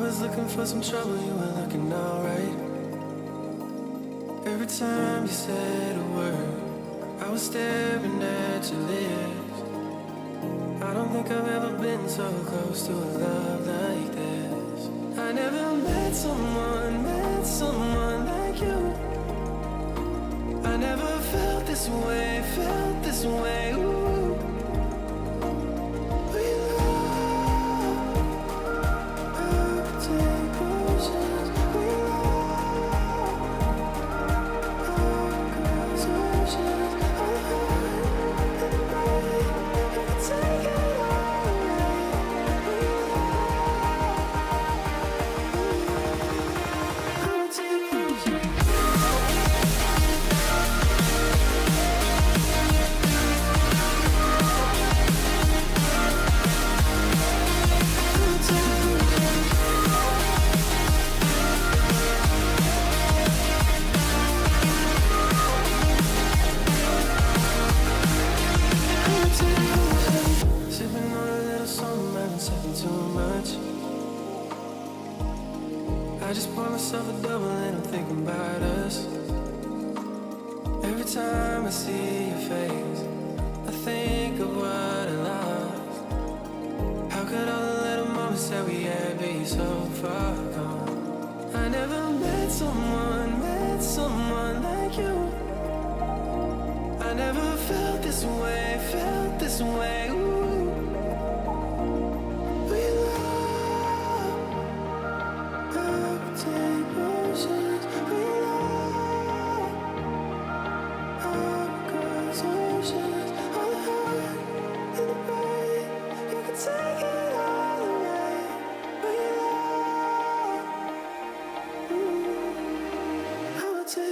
was looking for some trouble, you were looking alright. Every time you said a word, I was staring at your lips. I don't think I've ever been so close to a love like this. I never met someone like you. I never felt this way, ooh. We love, I'll take potions. We love, I'll cross oceans. Our heart and brain, you can take it all away. We love, I'll take potions. Sipping on a little something, I've been sipping too much. I just pour myself a double and I'm thinking about us. Every time I see your face, I think of what I lost. How could all the little moments that we had be so far gone? I never met someone like you. I never felt this way, ooh. We love, I'll take potions. We love, I'll cross oceans. All the heart and the brain, you can take it all away. We love, ooh, I'll take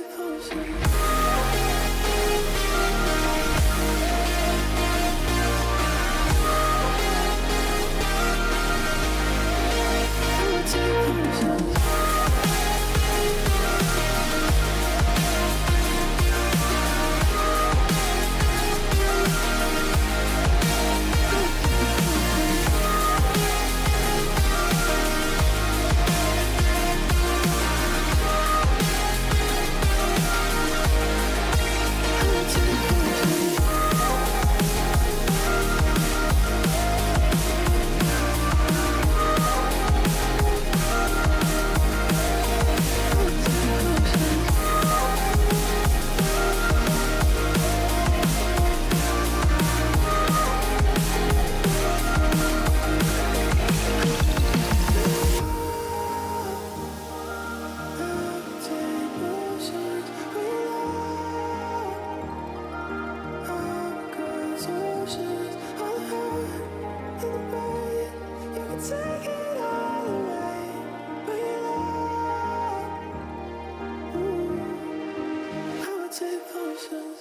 potions.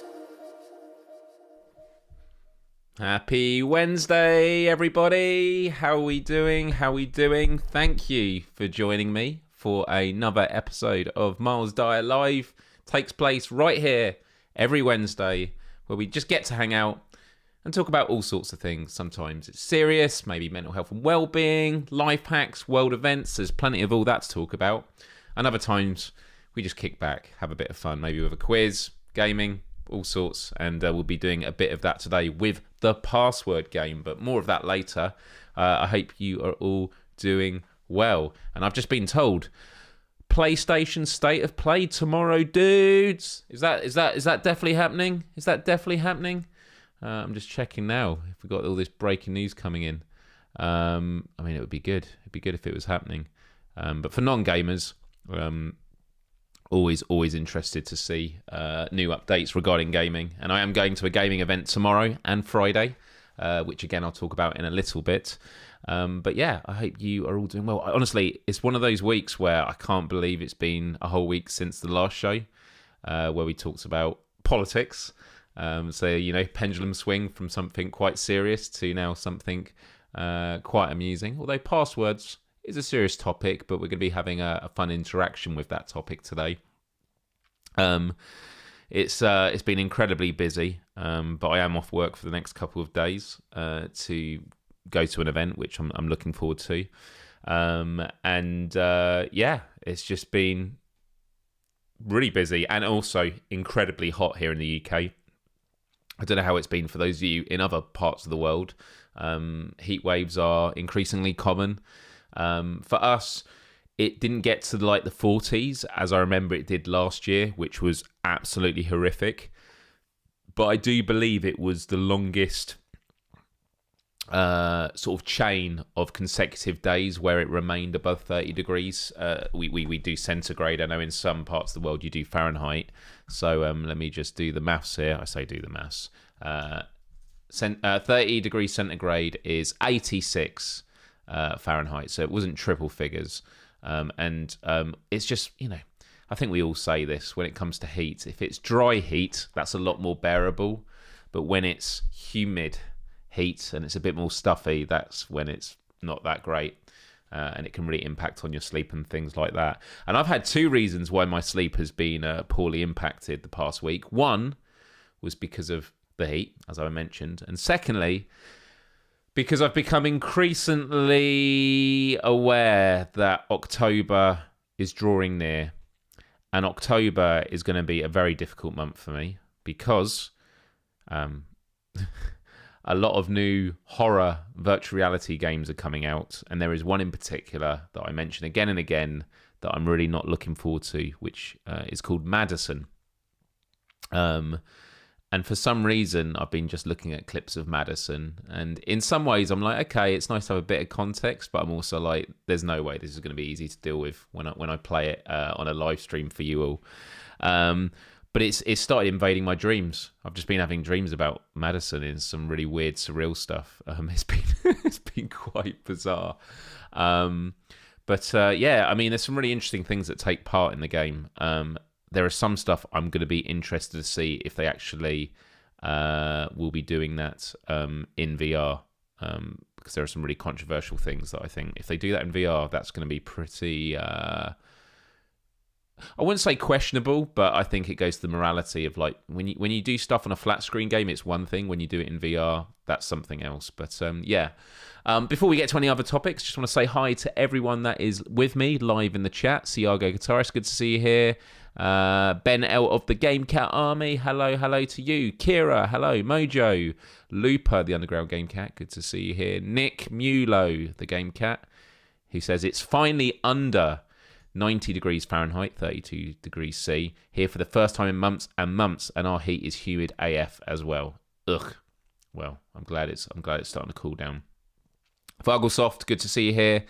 Happy Wednesday, everybody. How are we doing? Thank you for joining me for another episode of Myles Dyer Live. Takes place right here every Wednesday, where we just get to hang out and talk about all sorts of things. Sometimes it's serious, maybe mental health and well-being, life hacks, world events. There's plenty of all that to talk about. And other times we just kick back, have a bit of fun, maybe with a quiz, gaming, all sorts, and we'll be doing a bit of that today with the password game, but more of that later. I hope you are all doing well, and I've just been told PlayStation State of Play tomorrow, dudes. Is that definitely happening? I'm just checking now if we've got all this breaking news coming in. I mean, it would be good. It'd be good if it was happening, but for non-gamers, always interested to see new updates regarding gaming. And I am going to a gaming event tomorrow and Friday, which again I'll talk about in a little bit. But yeah, I hope you are all doing well. Honestly, it's one of those weeks where I can't believe it's been a whole week since the last show, where we talked about politics. So, you know, pendulum swing from something quite serious to now something quite amusing. Although passwords is a serious topic, but we're going to be having a fun interaction with that topic today. It's been incredibly busy, but I am off work for the next couple of days to go to an event, which I'm looking forward to. It's just been really busy and also incredibly hot here in the UK. I don't know how it's been for those of you in other parts of the world. Heat waves are increasingly common. For us, it didn't get to like the 40s as I remember it did last year, which was absolutely horrific. But I do believe it was the longest sort of chain of consecutive days where it remained above 30 degrees. We do centigrade. I know in some parts of the world you do Fahrenheit. So let me just do the maths here. I say do the maths. 30 degrees centigrade is 86 Fahrenheit. So it wasn't triple figures. It's just, I think we all say this when it comes to heat. If it's dry heat, that's a lot more bearable. But when it's humid heat and it's a bit more stuffy, that's when it's not that great. And it can really impact on your sleep and things like that. And I've had two reasons why my sleep has been poorly impacted the past week. One was because of the heat, as I mentioned. And secondly, because I've become increasingly aware that October is drawing near. And October is going to be a very difficult month for me because a lot of new horror virtual reality games are coming out. And there is one in particular that I mention again and again that I'm really not looking forward to, which is called Madison. And for some reason, I've been just looking at clips of Madison. And in some ways, I'm like, okay, it's nice to have a bit of context. But I'm also like, there's no way this is going to be easy to deal with when I play it on a live stream for you all. But it's started invading my dreams. I've just been having dreams about Madison in some really weird, surreal stuff. It's been quite bizarre. There's some really interesting things that take part in the game. There is some stuff I'm going to be interested to see if they actually will be doing that in VR, because there are some really controversial things that I think if they do that in VR, that's going to be pretty... I wouldn't say questionable, but I think it goes to the morality of like when you do stuff on a flat screen game, it's one thing. When you do it in VR, that's something else. But before we get to any other topics, just want to say hi to everyone that is with me live in the chat. Ciago Guitarist, good to see you here. Ben L of the Game Cat Army, hello to you. Kira, hello. Mojo, Looper, the Underground Game Cat, good to see you here. Nick Mulo, the Game Cat, who says it's finally under 90 degrees Fahrenheit, 32 degrees C, here for the first time in months and months, and our heat is humid AF as well. Ugh. Well, I'm glad it's starting to cool down. Vargelsoft, good to see you here.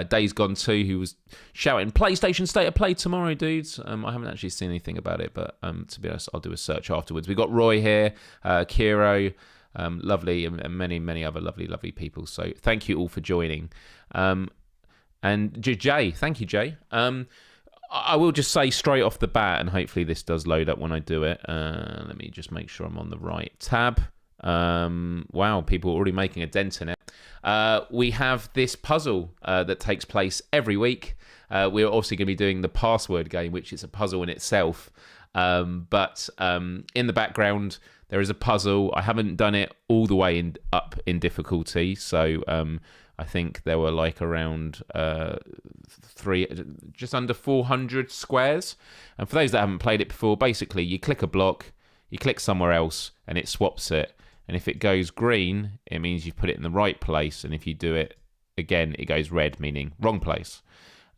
Days Gone 2, who was shouting, PlayStation State of Play tomorrow, dudes. I haven't actually seen anything about it, but to be honest, I'll do a search afterwards. We got Roy here, Kiro, lovely, and many other lovely people. So thank you all for joining. And Jay, thank you, Jay. I will just say straight off the bat, and hopefully this does load up when I do it. Let me just make sure I'm on the right tab. Wow, people are already making a dent in it. We have this puzzle that takes place every week. We're also going to be doing the password game, which is a puzzle in itself. But in the background, there is a puzzle. I haven't done it all the way up in difficulty, so I think there were like around just under 400 squares. And for those that haven't played it before, basically you click a block, you click somewhere else, and it swaps it. And if it goes green, it means you put it in the right place. And if you do it again, it goes red, meaning wrong place.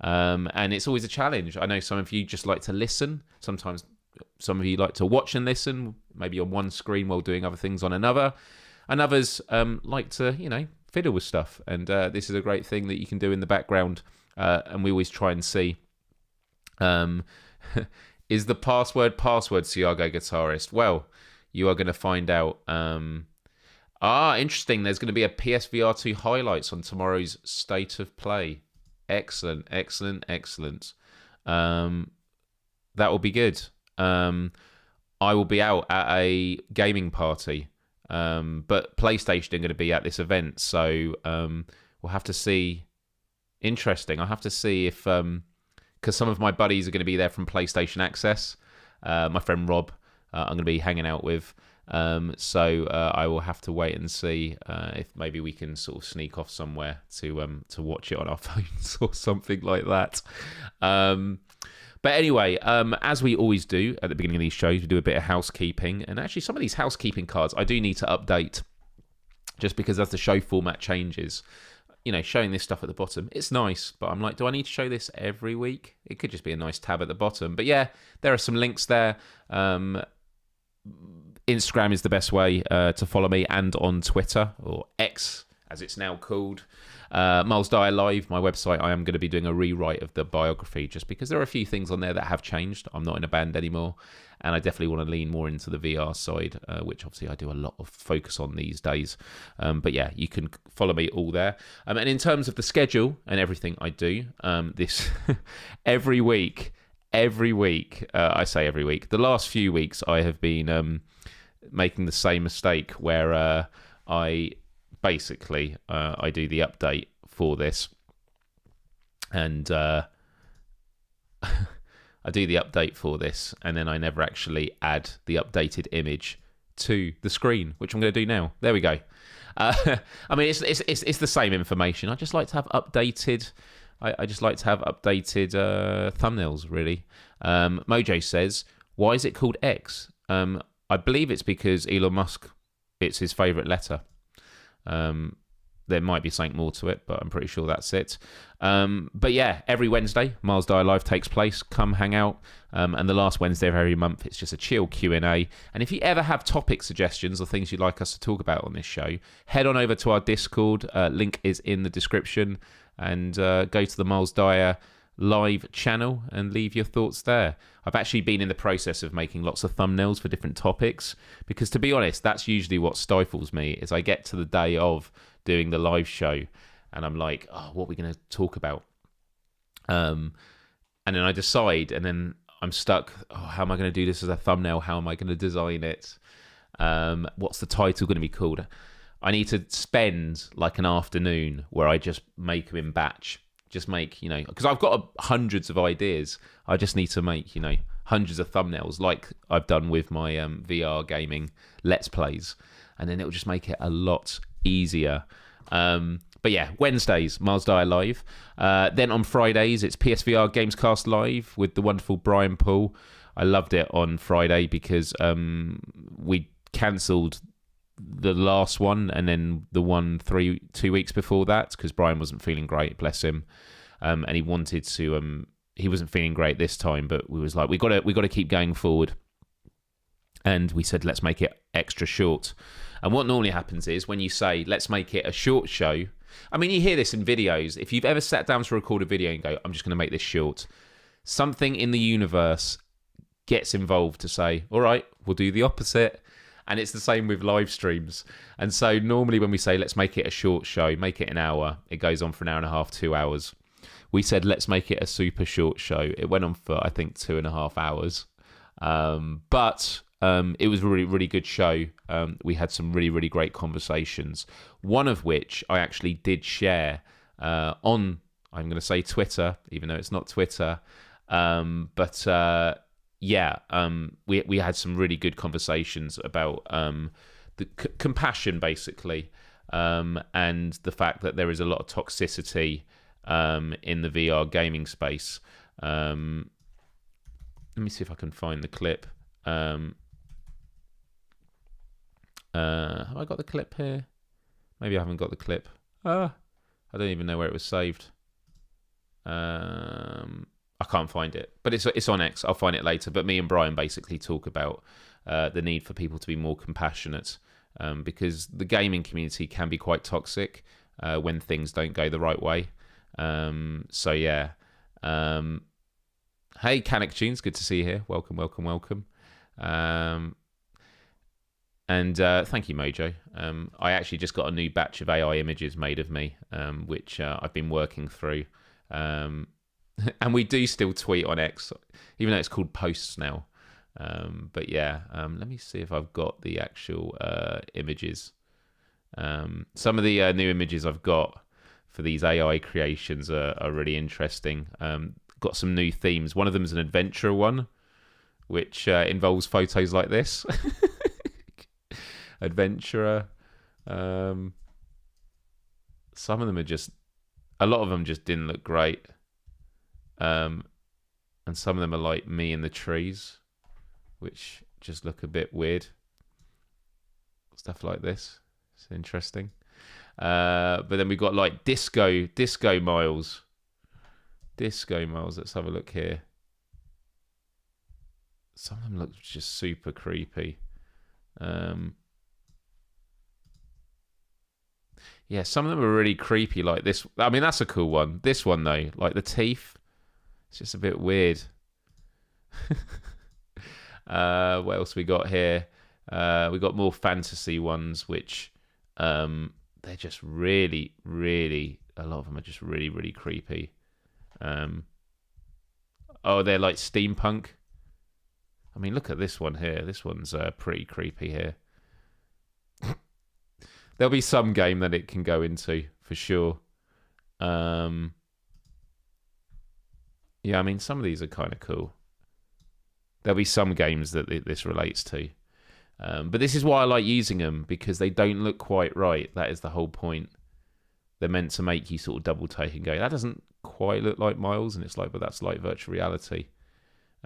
And it's always a challenge. I know some of you just like to listen. Sometimes some of you like to watch and listen, maybe on one screen while doing other things on another. And others like to, fiddle with stuff. And this is a great thing that you can do in the background. And we always try and see, is the password, Ciago Guitarist? Well, you are going to find out. Interesting. There's going to be a PSVR 2 highlights on tomorrow's State of Play. Excellent. That will be good. I will be out at a gaming party, but PlayStation are going to be at this event, so we'll have to see. Interesting. I'll have to see if, because some of my buddies are going to be there from PlayStation Access. My friend Rob, I'm going to be hanging out with. So I will have to wait and see if maybe we can sort of sneak off somewhere to watch it on our phones or something like that. But anyway, as we always do at the beginning of these shows, we do a bit of housekeeping. And actually, some of these housekeeping cards I do need to update, just because as the show format changes, showing this stuff at the bottom, it's nice. But I'm like, do I need to show this every week? It could just be a nice tab at the bottom. But yeah, there are some links there. Instagram is the best way to follow me, and on Twitter, or X as it's now called. Myles Dyer Live, my website. I am going to be doing a rewrite of the biography, just because there are a few things on there that have changed. I'm not in a band anymore, and I definitely want to lean more into the VR side, which obviously I do a lot of focus on these days. But yeah, you can follow me all there. And in terms of the schedule and everything I do, this every week, I say every week, the last few weeks I have been making the same mistake where I basically I do the update for this, and I do the update for this, and then I never actually add the updated image to the screen, which I'm going to do now. There we go. I mean, it's the same information. I just like to have updated. I just like to have updated thumbnails, really. Mojo says, why is it called X? I believe it's because Elon Musk, it's his favourite letter. There might be something more to it, but I'm pretty sure that's it. But yeah, every Wednesday, Myles Dyer Live takes place. Come hang out. And the last Wednesday of every month, it's just a chill Q&A. And if you ever have topic suggestions or things you'd like us to talk about on this show, head on over to our Discord. Link is in the description. And go to the Myles Dyer Live channel and leave your thoughts there. I've actually been in the process of making lots of thumbnails for different topics, because to be honest, that's usually what stifles me, is I get to the day of doing the live show and I'm like, oh, what are we going to talk about? And then I decide, and then I'm stuck. Oh, how am I going to do this as a thumbnail? How am I going to design it? What's the title going to be called? I need to spend like an afternoon where I just make them in batch. Just make, because I've got hundreds of ideas. I just need to make, hundreds of thumbnails like I've done with my VR gaming Let's Plays. And then it'll just make it a lot easier. But yeah, Wednesdays, Myles Dyer Live. Then on Fridays, it's PSVR Gamescast Live with the wonderful Brian Poole. I loved it on Friday because we cancelled the last one and then the one 2 weeks before that, because Brian wasn't feeling great, bless him, and he wanted to he wasn't feeling great this time, but we was like, we got to keep going forward, and we said, let's make it extra short. And what normally happens is, when you say let's make it a short show, I mean, you hear this in videos. If you've ever sat down to record a video and go, I'm just going to make this short, something in the universe gets involved to say, all right, we'll do the opposite. And it's the same with live streams. And so normally when we say, let's make it a short show, make it an hour, it goes on for an hour and a half, 2 hours. We said, let's make it a super short show. It went on for, I think, 2.5 hours. But it was a really, really good show. We had some really, really great conversations. One of which I actually did share on, I'm going to say Twitter, even though it's not Twitter. Yeah, we had some really good conversations about the compassion, basically, and the fact that there is a lot of toxicity in the VR gaming space. Let me see if I can find the clip. Have I got the clip here? Maybe I haven't got the clip. I don't even know where it was saved. I can't find it, but it's on X. I'll find it later. But me and Brian basically talk about the need for people to be more compassionate, because the gaming community can be quite toxic when things don't go the right way. So yeah. Hey, Canic Tunes, good to see you here. Welcome, welcome, welcome. And thank you, Mojo. I actually just got a new batch of AI images made of me, which I've been working through. And we do still tweet on X, even though it's called posts now. But yeah, let me see if I've got the actual images. Some of the new images I've got for these AI creations are really interesting. Got some new themes. One of them is an adventure one, which involves photos like this. adventurer. Some of them are just, a lot of them just didn't look great. And some of them are like me in the trees, which just look a bit weird. Stuff like this. It's interesting. But then we've got like Disco Myles. Disco Myles. Let's have a look here. Some of them look just super creepy. Yeah, some of them are really creepy like this. I mean, that's a cool one. This one, though, like the teeth, it's just a bit weird. What else we got here? We got more fantasy ones, which they're just really, really, a lot of them are just really, really creepy. Oh, they're like steampunk. I mean, look at this one here. This one's pretty creepy here. There'll be some game that it can go into, for sure. Yeah, I mean, some of these are kind of cool. There'll be some games that this relates to. But this is why I like using them, because they don't look quite right. That is the whole point. They're meant to make you sort of double take and go, that doesn't quite look like Myles, and it's like, but that's like virtual reality.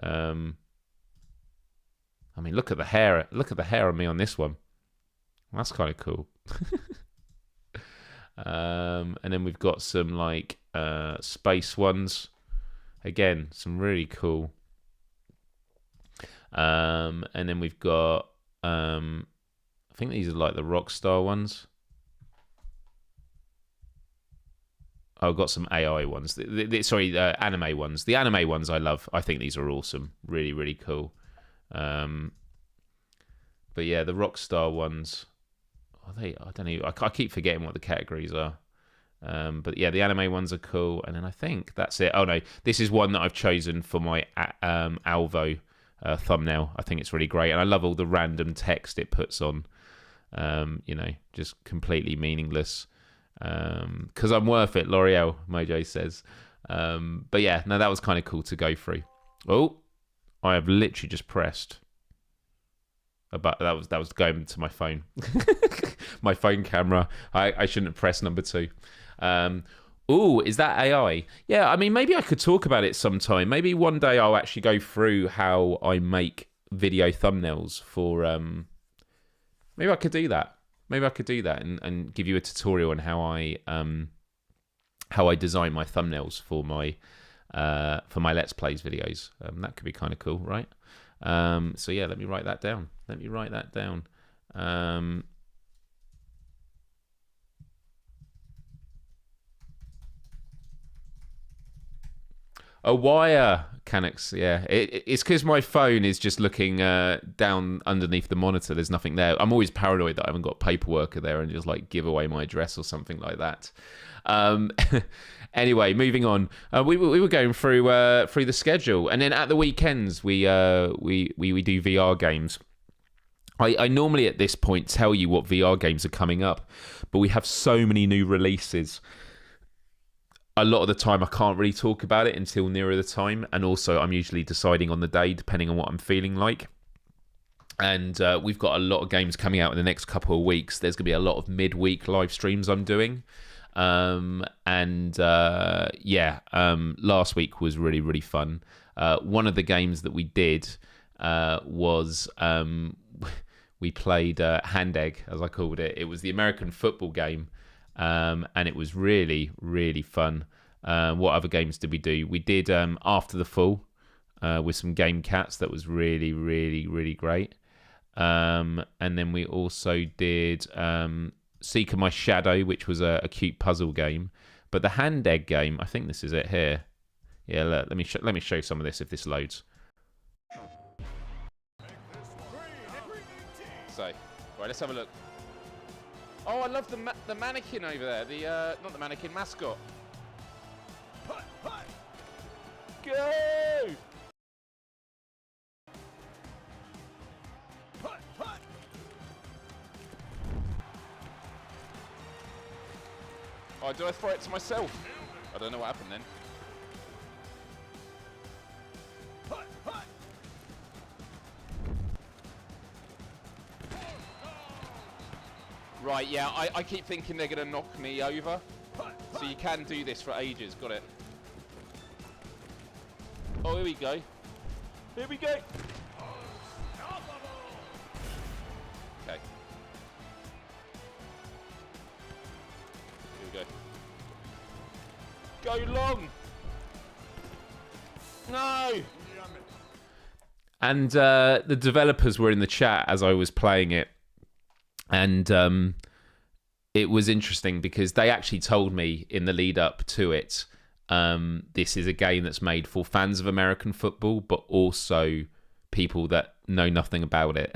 I mean, look at the hair. Look at the hair on me on this one. That's kind of cool. And then we've got some like space ones. Again, some really cool. And then we've got I think these are like the Rockstar ones. Oh, I've got some AI ones. Sorry, anime ones. The anime ones I love. I think these are awesome. Really, really cool. But yeah, the Rockstar ones. I don't know. I keep forgetting what the categories are. But yeah, the anime ones are cool. And then I think that's it. Oh no, this is one that I've chosen for my Alvo thumbnail. I think it's really great, and I love all the random text it puts on. You know, just completely meaningless. Because I'm worth it, L'Oreal, Mojo says. But yeah, no, that was kind of cool to go through. Oh, I have literally just pressed. But that was going to my phone. My phone camera. I shouldn't have pressed number 2. Oh, is that AI? Yeah, I mean, maybe I could talk about it sometime. Maybe one day I'll actually go through how I make video thumbnails for... maybe I could do that. Maybe I could do that and give you a tutorial on how I design my thumbnails for my Let's Plays videos. That could be kind of cool, right? So yeah, let me write that down. A wire, Canucks, yeah. It's because my phone is just looking down underneath the monitor. There's nothing there. I'm always paranoid that I haven't got paperwork there and just like give away my address or something like that. Anyway, moving on. We were going through the schedule, and then at the weekends we do VR games. I normally at this point tell you what VR games are coming up, but we have so many new releases. A lot of the time I can't really talk about it until nearer the time, and also I'm usually deciding on the day depending on what I'm feeling like. And we've got a lot of games coming out in the next couple of weeks. There's going to be a lot of midweek live streams I'm doing. Last week was really, really fun. One of the games that we did was we played Hand Egg, as I called it. It was the American football game. And it was really, really fun. What other games did we do? We did After the Fall with some game cats. That was really, really, really great. And then we also did Seeker My Shadow, which was a cute puzzle game. But the Hand Egg game, I think this is it here. Yeah, let me show some of this if this loads. So, right, let's have a look. Oh, I love the mannequin over there. The not the mannequin, mascot. Go! Oh, do I throw it to myself? I don't know what happened then. Right, yeah, I keep thinking they're going to knock me over. So you can do this for ages. Got it. Oh, here we go. Here we go. Okay. Here we go. Go long. No. And the developers were in the chat as I was playing it. And it was interesting because they actually told me in the lead up to it, this is a game that's made for fans of American football, but also people that know nothing about it.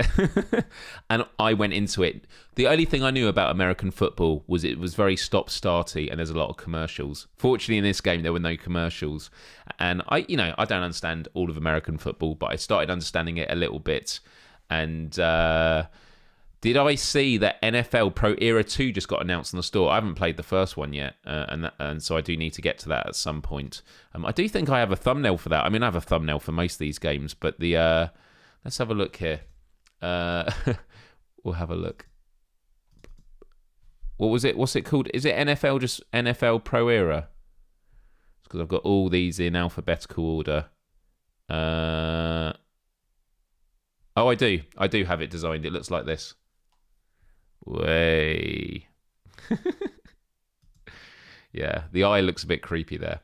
And I went into it. The only thing I knew about American football was it was very stop-starty and there's a lot of commercials. Fortunately, in this game, there were no commercials. And I don't understand all of American football, but I started understanding it a little bit. And did I see that NFL Pro Era 2 just got announced in the store? I haven't played the first one yet, and so I do need to get to that at some point. I do think I have a thumbnail for that. I mean, I have a thumbnail for most of these games, but let's have a look here. We'll have a look. What was it? What's it called? Is it NFL, just NFL Pro Era? It's because I've got all these in alphabetical order. Oh, I do. I do have it designed. It looks like this. Way. Yeah, the eye looks a bit creepy there.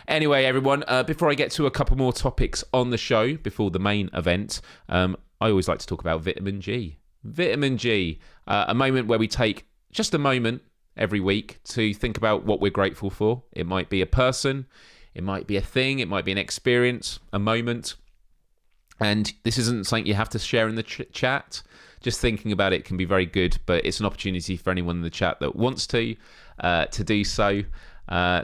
Anyway, everyone, before I get to a couple more topics on the show, before the main event, I always like to talk about vitamin G. Vitamin G, a moment where we take just a moment every week to think about what we're grateful for. It might be a person, it might be a thing, it might be an experience, a moment. And this isn't something you have to share in the chat. Just thinking about it can be very good, but it's an opportunity for anyone in the chat that wants to do so.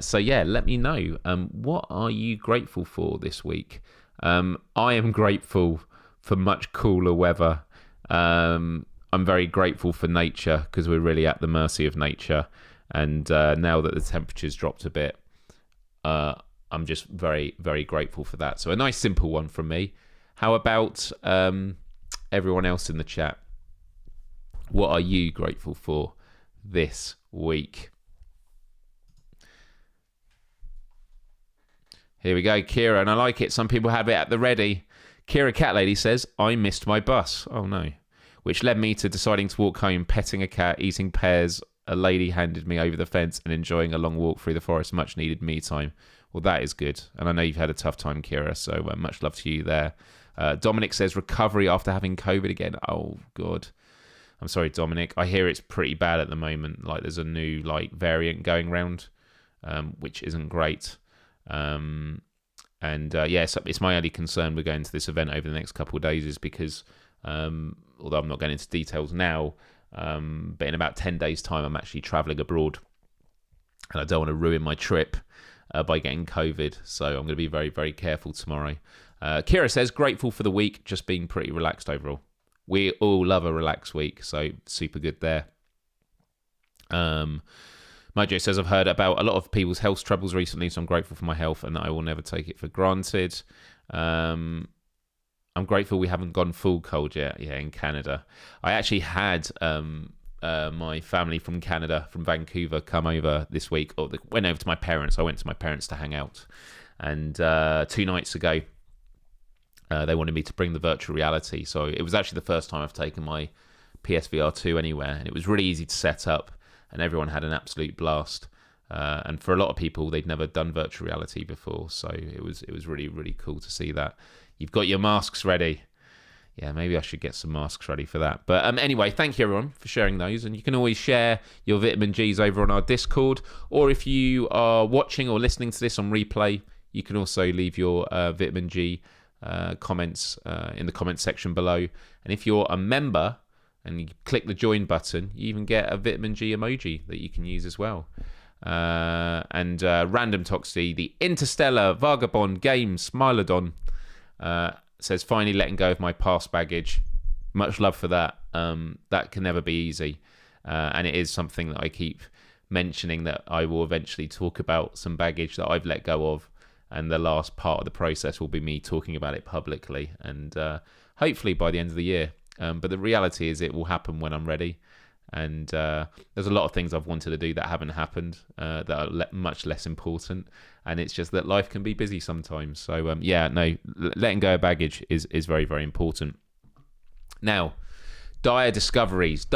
So yeah, let me know. What are you grateful for this week? I am grateful for much cooler weather. I'm very grateful for nature because we're really at the mercy of nature. And now that the temperature's dropped a bit, I'm just very, very grateful for that. So a nice simple one from me. How about everyone else in the chat? What are you grateful for this week? Here we go, Kira, and I like it. Some people have it at the ready. Kira Cat Lady says, I missed my bus. Oh, no. Which led me to deciding to walk home, petting a cat, eating pears. A lady handed me over the fence and enjoying a long walk through the forest. Much needed me time. Well, that is good. And I know you've had a tough time, Kira, so much love to you there. Dominic says, recovery after having COVID again. Oh, God. I'm sorry, Dominic. I hear it's pretty bad at the moment. Like, there's a new variant going around, which isn't great. It's my only concern with going to this event over the next couple of days is because, although I'm not going into details now, but in about 10 days' time, I'm actually travelling abroad. And I don't want to ruin my trip by getting COVID. So I'm going to be very, very careful tomorrow. Kira says, grateful for the week, just being pretty relaxed overall. We all love a relaxed week, so super good there. Mojo says, I've heard about a lot of people's health troubles recently, so I'm grateful for my health and that I will never take it for granted. I'm grateful we haven't gone full cold yet, in Canada. I actually had my family from Canada, from Vancouver, come over this week, or went over to my parents. I went to my parents to hang out. And 2 nights ago, they wanted me to bring the virtual reality. So it was actually the first time I've taken my PSVR 2 anywhere. And it was really easy to set up. And everyone had an absolute blast. And for a lot of people, they'd never done virtual reality before. So it was really, really cool to see that. You've got your masks ready. Yeah, maybe I should get some masks ready for that. But anyway, thank you, everyone, for sharing those. And you can always share your vitamin Gs over on our Discord. Or if you are watching or listening to this on replay, you can also leave your vitamin G comments in the comment section below. And if you're a member and you click the join button, you even get a vitamin G emoji that you can use as well. And Random Toxie, the Interstellar Vagabond Game Smilodon, says, finally letting go of my past baggage. Much love for that. That can never be easy. And it is something that I keep mentioning, that I will eventually talk about some baggage that I've let go of. And the last part of the process will be me talking about it publicly. And hopefully by the end of the year. But the reality is it will happen when I'm ready. And there's a lot of things I've wanted to do that haven't happened, that are much less important. And it's just that life can be busy sometimes. So letting go of baggage is very, very important. Now, Dyer discoveries.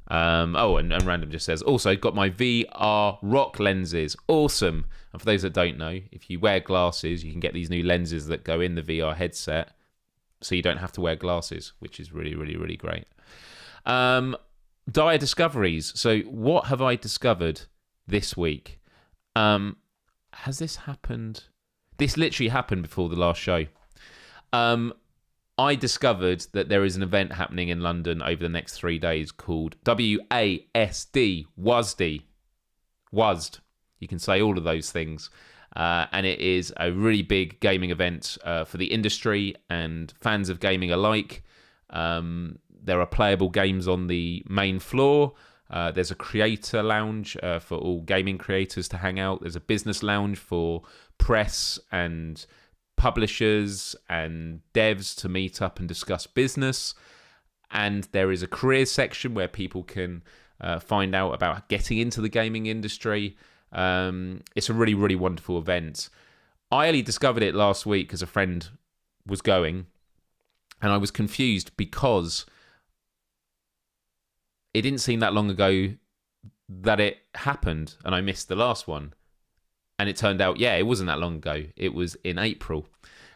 And Random just says, also got my VR rock lenses. Awesome. And for those that don't know, if you wear glasses, you can get these new lenses that go in the VR headset, so you don't have to wear glasses, which is really, really, really great. Dyer discoveries. So what have I discovered this week? Has this happened? This literally happened before the last show. I discovered that there is an event happening in London over the next 3 days called WASD, WASD. You can say all of those things. And it is a really big gaming event for the industry and fans of gaming alike. There are playable games on the main floor. There's a creator lounge for all gaming creators to hang out. There's a business lounge for press and publishers and devs to meet up and discuss business. And there is a careers section where people can find out about getting into the gaming industry. It's a really, really wonderful event. I only discovered it last week because a friend was going, and I was confused because it didn't seem that long ago that it happened, and I missed the last one. And it turned out, it wasn't that long ago. It was in April.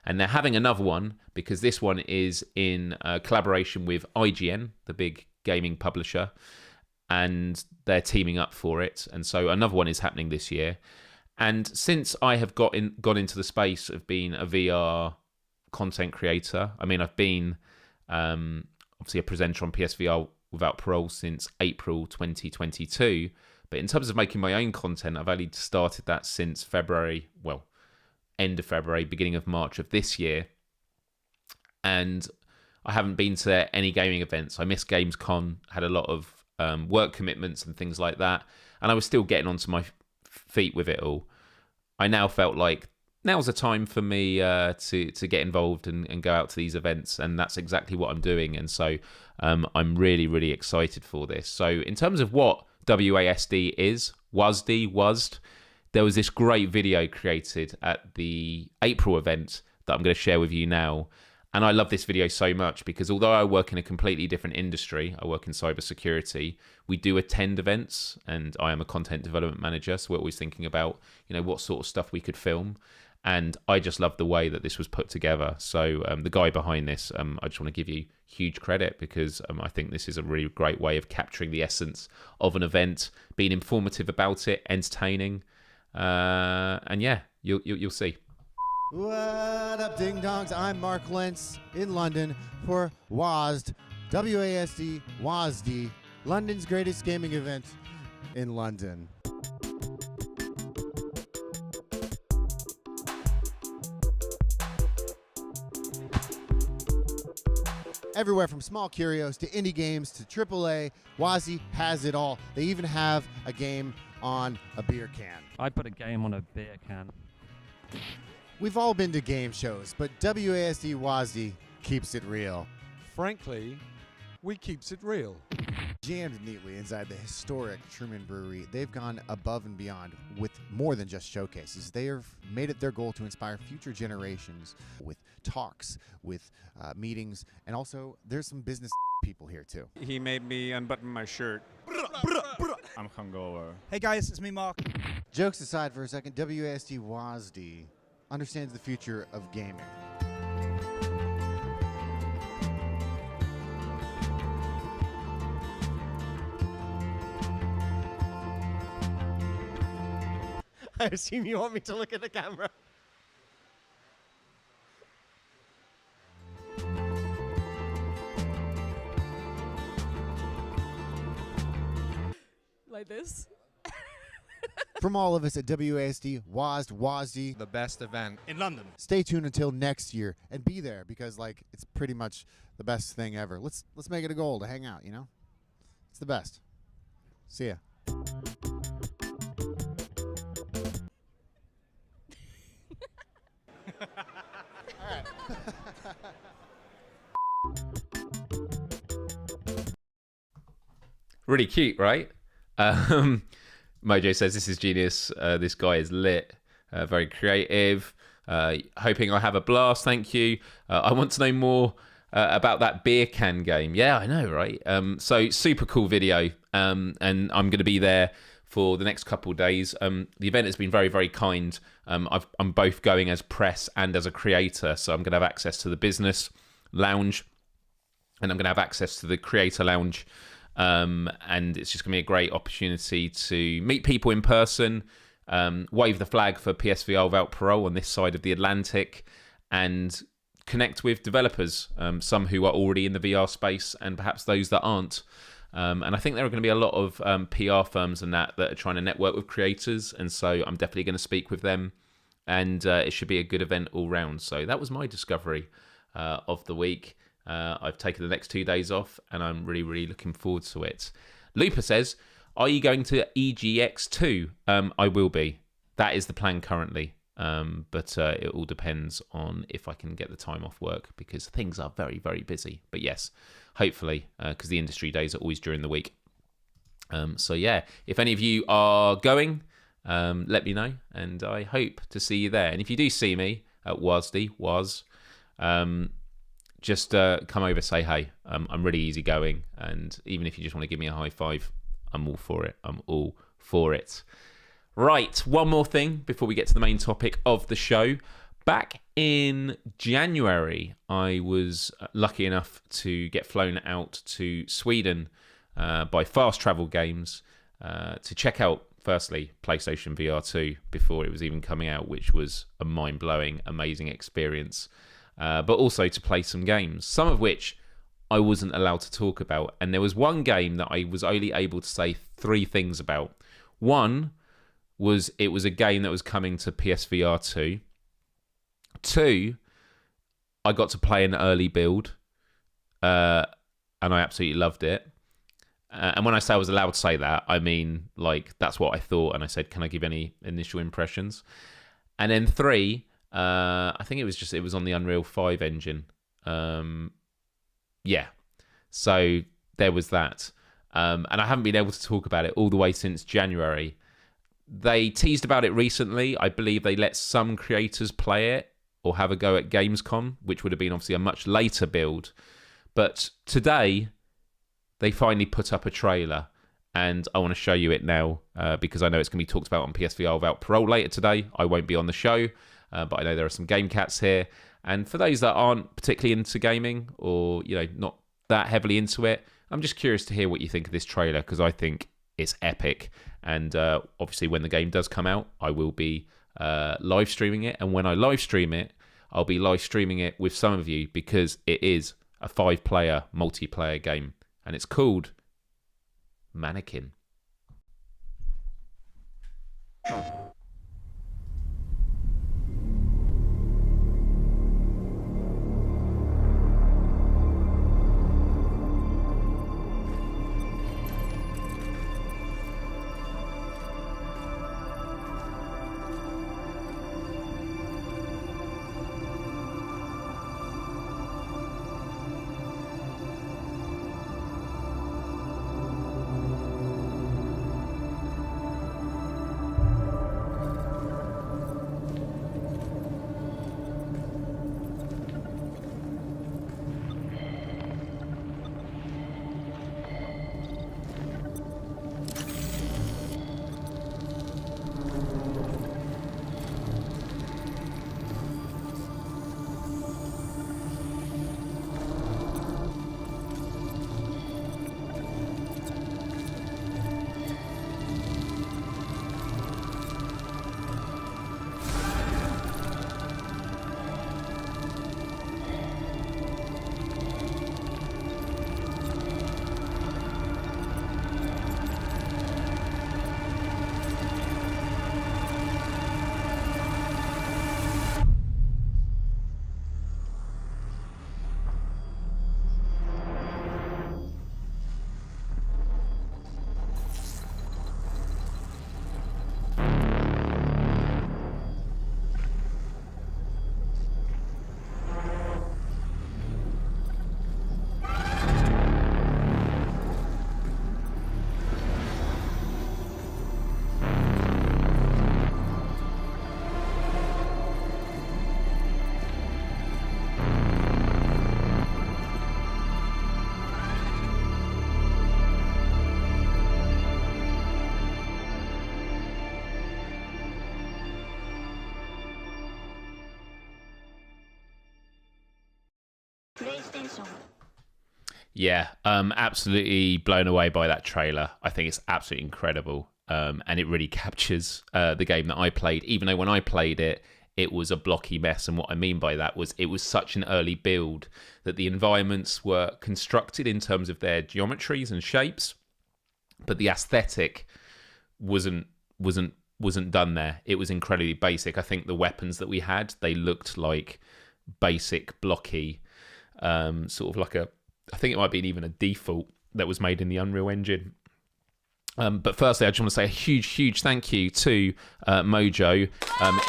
And they're having another one because this one is in collaboration with IGN, the big gaming publisher, and they're teaming up for it. And so another one is happening this year. And since I have got into the space of being a VR content creator, I mean, I've been obviously a presenter on PSVR Without Parole since April 2022. But in terms of making my own content, I've only started that since February, end of February, beginning of March of this year. And I haven't been to any gaming events. I missed Gamescom, had a lot of work commitments and things like that. And I was still getting onto my feet with it all. I now felt like now's the time for me to get involved and go out to these events. And that's exactly what I'm doing. And so I'm really, really excited for this. So in terms of what WASD is, WASD, there was this great video created at the April event that I'm going to share with you now. And I love this video so much because although I work in a completely different industry, I work in cybersecurity, we do attend events, and I am a content development manager. So we're always thinking about, what sort of stuff we could film. And I just love the way that this was put together. So the guy behind this, I just want to give you huge credit because I think this is a really great way of capturing the essence of an event, being informative about it, entertaining, and you'll see. What up, ding dongs? I'm Mark Lentz in London for WASD, WASD, WASD, London's greatest gaming event in London. Everywhere from small curios to indie games to AAA, WASD has it all. They even have a game on a beer can. I'd put a game on a beer can. We've all been to game shows, but WASD WASD keeps it real. Frankly, we keeps it real. Jammed neatly inside the historic Truman Brewery, they've gone above and beyond with more than just showcases. They have made it their goal to inspire future generations with talks, with meetings, and also there's some business people here too. He made me unbutton my shirt. I'm hungover. Hey guys, it's me, Mark. Jokes aside for a second, WASD WASD understands the future of gaming. I assume you want me to look at the camera. Like this. From all of us at WASD, WASD, WASD, The best event In London. stay tuned until next year and be there because it's pretty much the best thing ever. Let's make it a goal to hang out, It's the best. See ya. All right. Really cute, right? Mojo says, this is genius. This guy is lit. Very creative. Hoping I have a blast. Thank you. I want to know more about that beer can game. Yeah, I know, right? So super cool video. And I'm going to be there for the next couple of days. The event has been very, very kind. I'm both going as press and as a creator. So I'm going to have access to the business lounge and I'm going to have access to the creator lounge. And it's just going to be a great opportunity to meet people in person, wave the flag for PSVR without parole on this side of the Atlantic, and connect with developers, some who are already in the VR space and perhaps those that aren't. And I think there are going to be a lot of PR firms and that are trying to network with creators. And so I'm definitely going to speak with them. And it should be a good event all round. So that was my discovery of the week. I've taken the next 2 days off and I'm really, really looking forward to it. Looper says, are you going to EGX2? I will be. That is the plan currently. But it all depends on if I can get the time off work because things are very, very busy. But yes, hopefully, because the industry days are always during the week. So yeah, if any of you are going, let me know. And I hope to see you there. And if you do see me at WASD, just come over, say hey. I'm really easygoing, and even if you just want to give me a high five, I'm all for it. I'm all for it. Right, one more thing before we get to the main topic of the show. Back in January, I was lucky enough to get flown out to Sweden by Fast Travel Games to check out, firstly, PlayStation VR 2 before it was even coming out, which was a mind-blowing, amazing experience. But also to play some games, some of which I wasn't allowed to talk about. And there was one game that I was only able to say 3 things about. One was it was a game that was coming to PSVR 2. 2, I got to play an early build, and I absolutely loved it. And when I say I was allowed to say that, I mean, like, that's what I thought. And I said, can I give any initial impressions? And then 3... I think it was on the Unreal 5 engine. Yeah. So there was that. And I haven't been able to talk about it all the way since January. They teased about it recently. I believe they let some creators play it or have a go at Gamescom, which would have been obviously a much later build. But today, they finally put up a trailer. And I want to show you it now because I know it's going to be talked about on PSVR without parole later today. I won't be on the show. But I know there are some game cats here. And for those that aren't particularly into gaming or, not that heavily into it, I'm just curious to hear what you think of this trailer because I think it's epic. And obviously when the game does come out, I will be live streaming it. And when I live stream it, I'll be live streaming it with some of you because it is a 5-player multiplayer game. And it's called Mannequin. Yeah, absolutely blown away by that trailer. I think it's absolutely incredible, and it really captures the game that I played. Even though when I played it, it was a blocky mess, and what I mean by that was it was such an early build that the environments were constructed in terms of their geometries and shapes, but the aesthetic wasn't done there. It was incredibly basic. I think the weapons that we had, they looked like basic blocky, sort of like I think it might be even a default that was made in the Unreal Engine. But firstly, I just want to say a huge thank you to Mojo.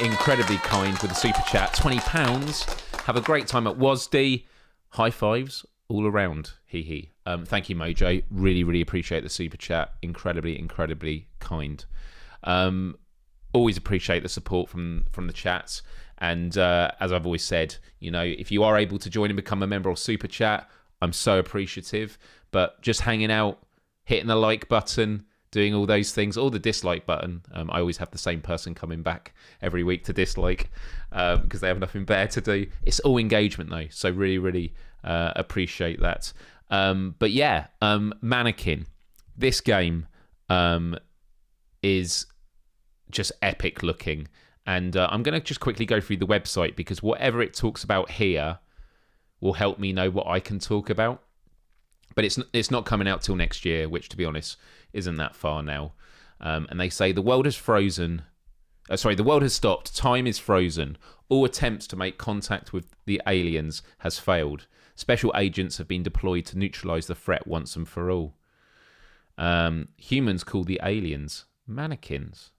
Incredibly kind with the super chat. £20. Have a great time at WASD. High fives all around. Hee. Thank you, Mojo. Really appreciate the super chat. Incredibly kind. Always appreciate the support from the chats. And as I've always said, if you are able to join and become a member of Super Chat, I'm so appreciative. But just hanging out, hitting the like button, doing all those things, or the dislike button. I always have the same person coming back every week to dislike because they have nothing better to do. It's all engagement though, so really appreciate that. But yeah, Mannequin. This game is just epic looking. And I'm going to just quickly go through the website because whatever it talks about here will help me know what I can talk about. But it's not coming out till next year, which, to be honest, isn't that far now. And they say the world has frozen. The world has stopped. Time is frozen. All attempts to make contact with the aliens has failed. Special agents have been deployed to neutralize the threat once and for all. Humans call the aliens mannequins.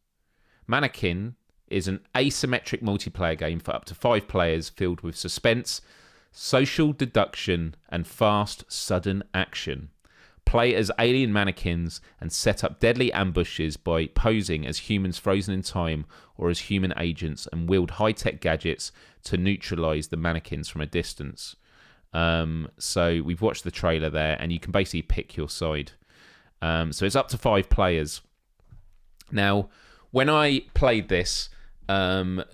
Mannequin is an asymmetric multiplayer game for up to 5 players filled with suspense, social deduction, and fast, sudden action. Play as alien mannequins and set up deadly ambushes by posing as humans frozen in time or as human agents and wield high-tech gadgets to neutralize the mannequins from a distance. So we've watched the trailer there, and you can basically pick your side. So it's up to 5 players. Now, when I played this, the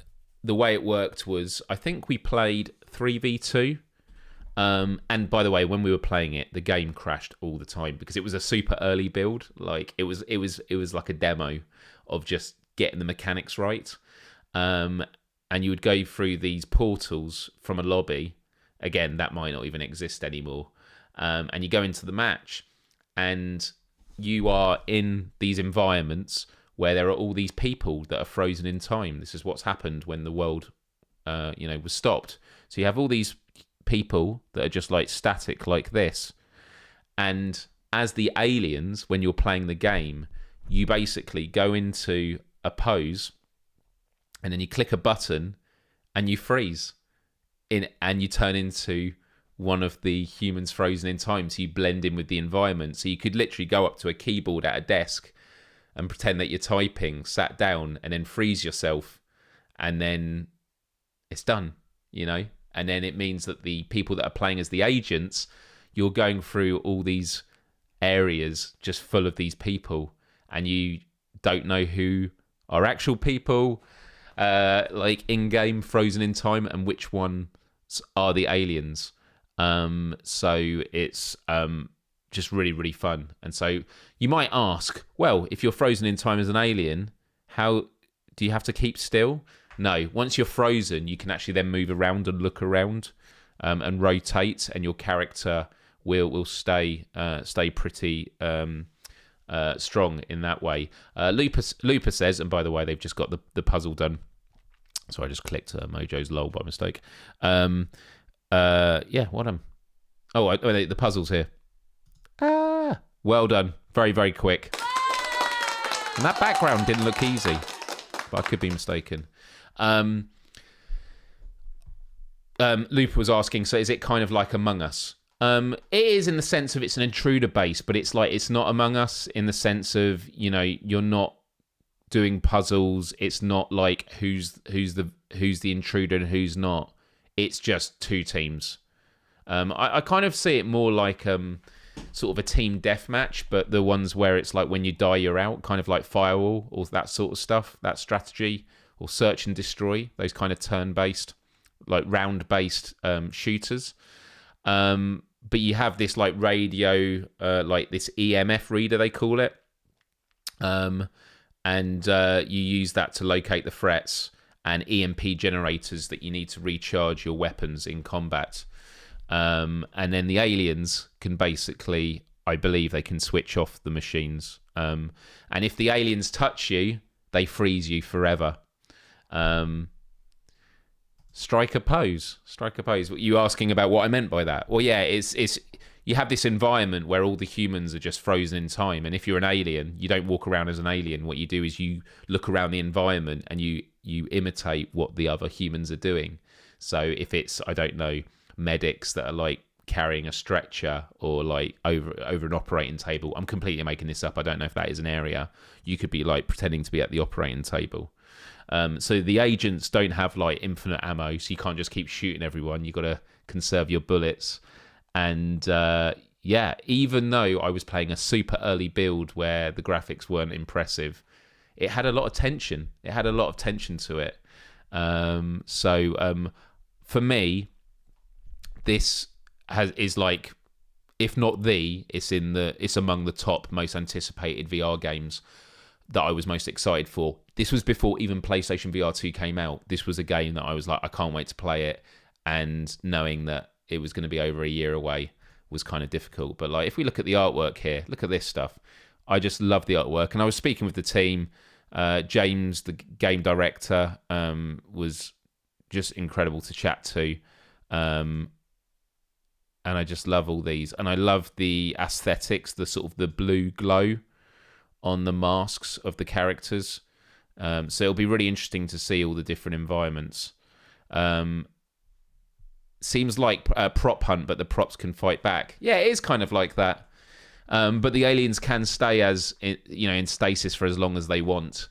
way it worked was, I think we played 3v2. And by the way, when we were playing it, the game crashed all the time because it was a super early build. Like it was like a demo of just getting the mechanics right. And you would go through these portals from a lobby. Again, that might not even exist anymore. And you go into the match, and you are in these environments where there are all these people that are frozen in time. This is what's happened when the world, was stopped. So you have all these people that are just like static like this. And as the aliens, when you're playing the game, you basically go into a pose, and then you click a button, and you freeze, and you turn into one of the humans frozen in time. So you blend in with the environment. So you could literally go up to a keyboard at a desk and pretend that you're typing, sat down, and then freeze yourself, and then it's done, And then it means that the people that are playing as the agents, you're going through all these areas just full of these people, and you don't know who are actual people, like in-game frozen in time, and which ones are the aliens. So it's just really fun. And so you might ask, well, if you're frozen in time as an alien, how do you have to keep still? No, once you're frozen, you can actually then move around and look around and rotate, and your character will stay pretty strong in that way. Looper says, and by the way, they've just got the puzzle done. So I just clicked Mojo's lol by mistake. Yeah, well done. The puzzle's here. Well done. Very quick. And that background didn't look easy, but I could be mistaken. Looper was asking, so is it kind of like Among Us? It is, in the sense of it's an intruder base, but it's not Among Us in the sense of, you're not doing puzzles. It's not like who's the intruder and who's not. It's just 2 teams. I kind of see it more like sort of a team deathmatch, but the ones where it's like when you die, you're out, kind of like Firewall or that sort of stuff, that strategy, or Search and Destroy, those kind of turn-based, like round-based shooters. But you have this like radio, like this EMF reader, they call it. And you use that to locate the threats and EMP generators that you need to recharge your weapons in combat. And then the aliens can basically, I believe they can switch off the machines. And if the aliens touch you, they freeze you forever. Strike a pose. You asking about what I meant by that? Well, yeah, it's you have this environment where all the humans are just frozen in time, and if you're an alien, you don't walk around as an alien. What you do is you look around the environment and you imitate what the other humans are doing. So if it's, I don't know, medics that are like carrying a stretcher or like over an operating table, I'm completely making this up, I don't know if that is an area, you could be like pretending to be at the operating table. So the agents don't have like infinite ammo, so you can't just keep shooting everyone. You got to conserve your bullets. And yeah, even though I was playing a super early build where the graphics weren't impressive, it had a lot of tension. It had a lot of tension to it. So for me, this is like, if not it's among the top most anticipated VR games that I was most excited for. This was before even PlayStation VR 2 came out. This was a game that I was like, I can't wait to play it. And knowing that it was going to be over a year away was kind of difficult. But like, if we look at the artwork here, look at this stuff. I just love the artwork. And I was speaking with the team. James, the game director, was just incredible to chat to. And I just love all these. And I love the aesthetics, the sort of the blue glow on the masks of the characters. So it'll be really interesting to see all the different environments. Seems like a prop hunt, but the props can fight back. Yeah, it is kind of like that. But the aliens can stay in stasis for as long as they want.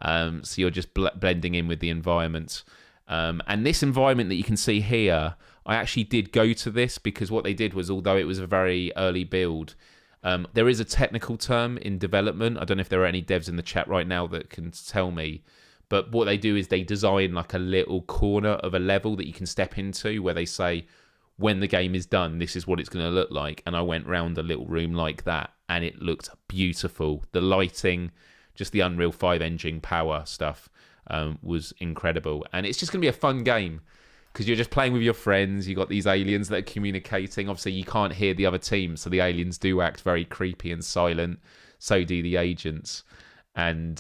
So you're just blending in with the environment. And this environment that you can see here, I actually did go to this because what they did was, although it was a very early build, there is a technical term in development. I don't know if there are any devs in the chat right now that can tell me. But what they do is they design like a little corner of a level that you can step into where they say, when the game is done, this is what it's going to look like. And I went round a little room like that and it looked beautiful. The lighting, just the Unreal 5 engine power stuff was incredible. And it's just going to be a fun game because you're just playing with your friends. You got these aliens that are communicating. Obviously, you can't hear the other team. So the aliens do act very creepy and silent. So do the agents. And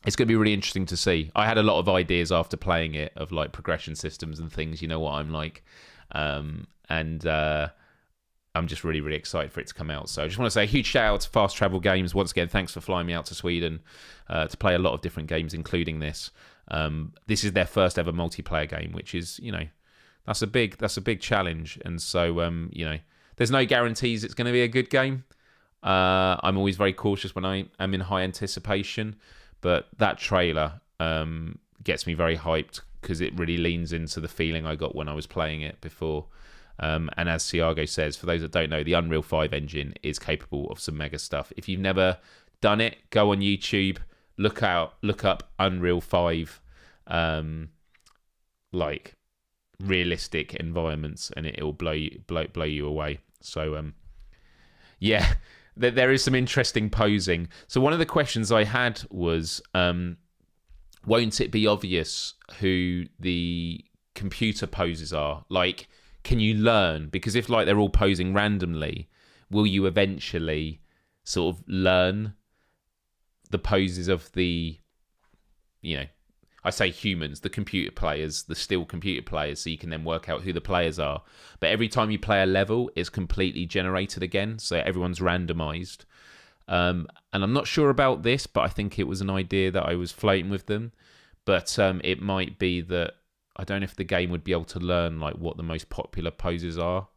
it's going to be really interesting to see. I had a lot of ideas after playing it of like progression systems and things. You know what I'm like. I'm just really, really excited for it to come out. So I just want to say a huge shout out to Fast Travel Games. Once again, thanks for flying me out to Sweden to play a lot of different games, including this. This is their first ever multiplayer game, which is, that's a big challenge. And so, there's no guarantees it's going to be a good game. I'm always very cautious when I am in high anticipation, but that trailer gets me very hyped because it really leans into the feeling I got when I was playing it before. And as Thiago says, for those that don't know, the Unreal 5 engine is capable of some mega stuff. If you've never done it, go on YouTube, look up Unreal 5, like realistic environments, and it will blow you away. So, yeah. There is some interesting posing. So one of the questions I had was, won't it be obvious who the computer poses are? Like, can you learn? Because if like they're all posing randomly, will you eventually sort of learn the poses of the, I say humans, the computer players, the still computer players, so you can then work out who the players are. But every time you play a level, it's completely generated again, so everyone's randomized. And I'm not sure about this, but I think it was an idea that I was floating with them. But it might be that, I don't know if the game would be able to learn like what the most popular poses are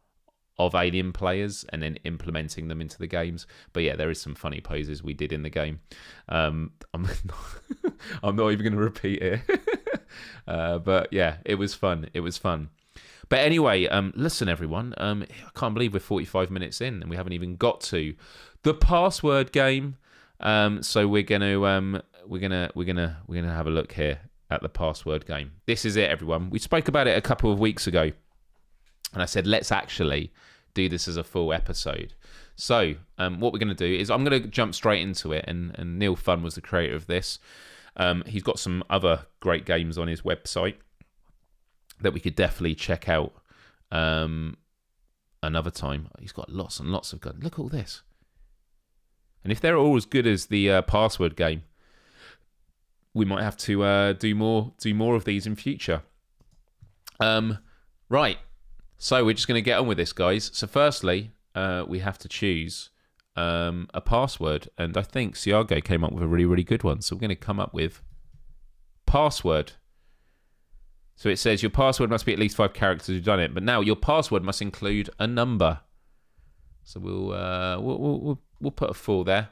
of alien players and then implementing them into the games. But yeah, there is some funny poses we did in the game. I'm not even going to repeat it. But yeah, it was fun. But anyway, listen everyone, I can't believe we're 45 minutes in and we haven't even got to the password game. So we're gonna have a look here. at the password game. This is it, everyone. We spoke about it a couple of weeks ago, and I said, let's actually do this as a full episode. So what we're going to do is I'm going to jump straight into it, and Neal Fun was the creator of this. He's got some other great games on his website that we could definitely check out another time. He's got lots and lots of guns. Look at all this. And if they're all as good as the password game, we might have to do more of these in future. Right. So we're just going to get on with this, guys. So firstly, we have to choose a password. And I think Siago came up with a really, really good one. So we're going to come up with password. So it says your password must be at least 5 characters who've done it. But now your password must include a number. So we'll put a 4 there.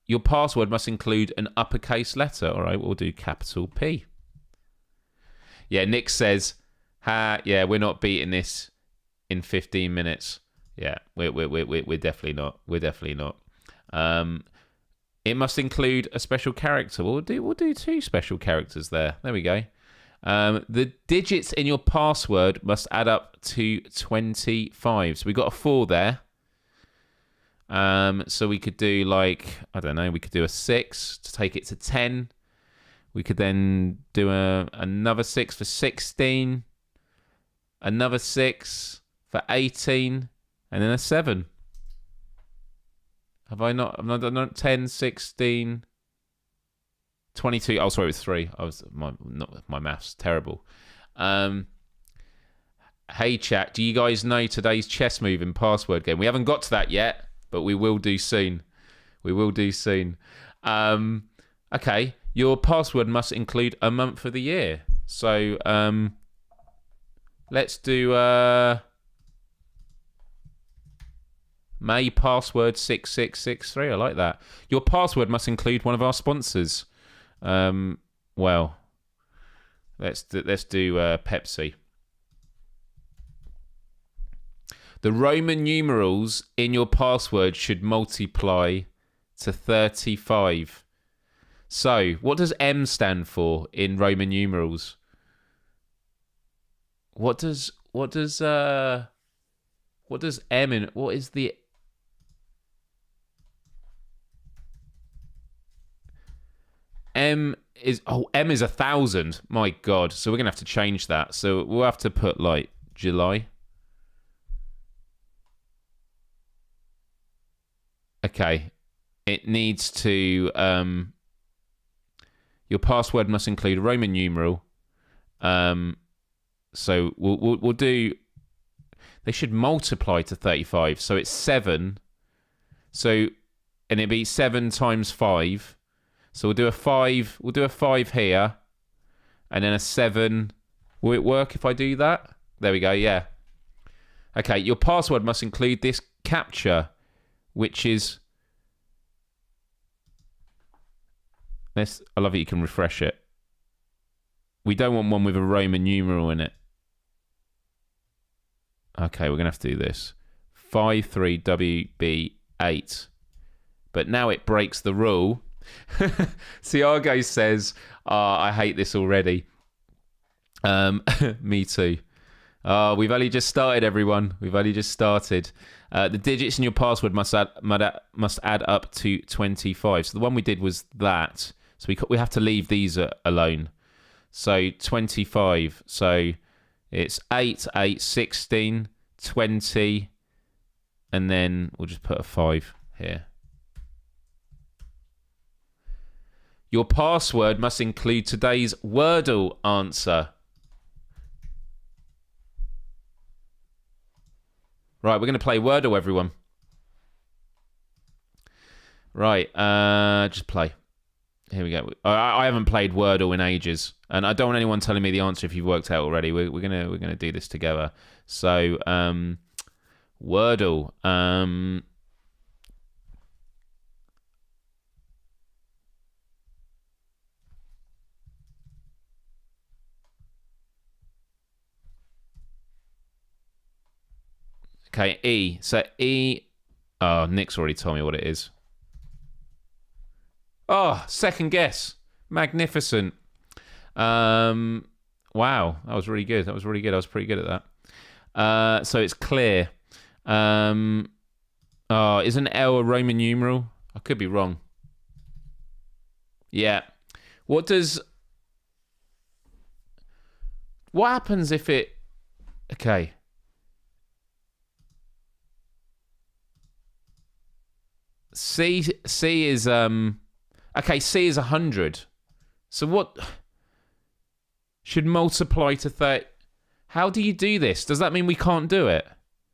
Your password must include an uppercase letter. All right, we'll do capital P. Yeah, Nick says, yeah, we're not beating this in 15 minutes. Yeah, we're definitely not. We're definitely not. It must include a special character. We'll do 2 special characters there. There we go. The digits in your password must add up to 25. So we got a 4 there. So we could do I don't know, we could do a 6 to take it to 10. We could then do another 6 for 16, another 6 for 18, and then a 7. Have I not? I've not done 10, 16, 22. Oh, sorry, it was 3. My maths terrible. Hey chat, do you guys know today's chess move in password game? We haven't got to that yet, but we will do soon. We will do soon. Okay, your password must include a month of the year. So let's do May password 6663. I like that. Your password must include one of our sponsors. Well, let's do Pepsi. The Roman numerals in your password should multiply to 35. So, what does M stand for in Roman numerals? What does M in? What is the M is? Oh, M is 1,000. My God! So we're gonna have to change that. So we'll have to put July. Okay, it needs to. Your password must include a Roman numeral. So we'll do. They should multiply to 35. So it's 7. So and it'd be 7 times 5. So we'll do a 5. We'll do a 5 here, and then a 7. Will it work if I do that? There we go. Yeah. Okay. Your password must include this captcha, which is. I love it. You can refresh it. We don't want one with a Roman numeral in it. Okay, we're gonna have to do this. 53WB8. But now it breaks the rule. Siago says, I hate this already. Me too. We've only just started, everyone. We've only just started. The digits in your password must add up to 25. So the one we did was that. So we have to leave these alone. So 25. So it's 8, 8, 16, 20, and then we'll just put a 5 here. Your password must include today's Wordle answer. Right, we're going to play Wordle, everyone. Right, just play. Here we go. I haven't played Wordle in ages, and I don't want anyone telling me the answer if you've worked out already. We're gonna do this together. So, Wordle. Okay, E. So E. Oh, Nick's already told me what it is. Oh, second guess. Magnificent. Wow, that was really good. I was pretty good at that. So it's clear. Isn't L a Roman numeral? I could be wrong. Yeah. What happens if it... Okay. C is... Okay, C is 100. So what... Should multiply to 30... How do you do this? Does that mean we can't do it?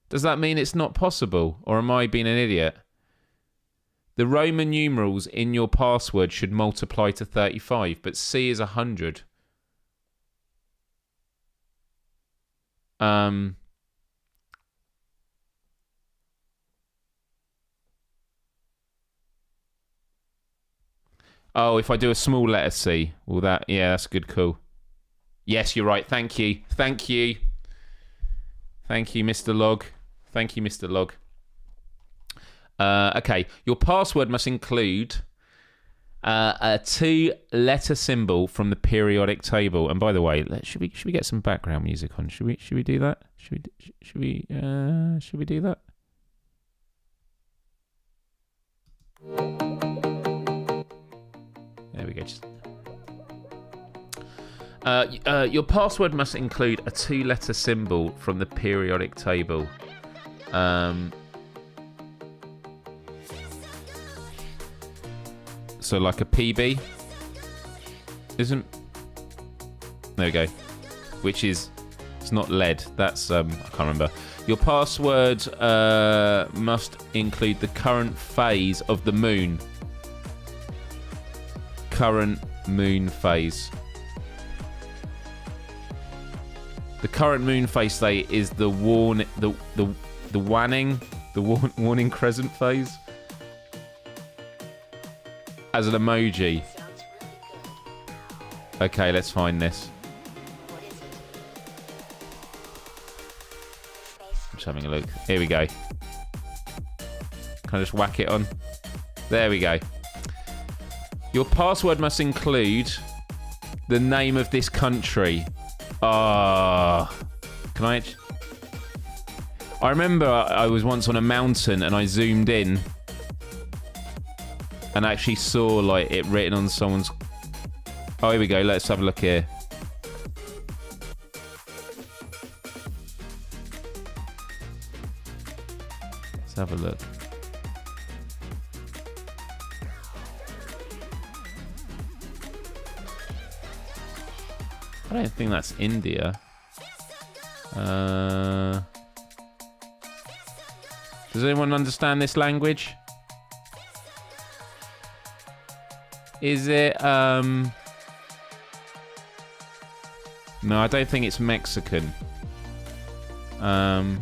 Does that mean it's not possible? Or am I being an idiot? The Roman numerals in your password should multiply to 35, but C is 100. Oh, if I do a small letter C, will that... Yeah, that's a good call. Yes, you're right. Thank you. Thank you. Thank you, Mr. Log. Thank you, Mr. Log. Okay, your password must include a 2-letter symbol from the periodic table. And by the way, should we get some background music on? Should we do that? Should we do that? There we go. Your password must include a 2-letter symbol from the periodic table. So like a PB isn't... There we go. Which is... It's not lead. That's... I can't remember. Your password must include the current phase of the moon. Current moon phase. The current moon phase day is the warning crescent phase. As an emoji. Okay, let's find this. I'm just having a look. Here we go. Can I just whack it on? There we go. Your password must include the name of this country. Can I... I remember I was once on a mountain and I zoomed in and actually saw like it written on someone's... Oh, here we go. Let's have a look here. Let's have a look. I don't think that's India. Does anyone understand this language? Is it, No, I don't think it's Mexican. I'm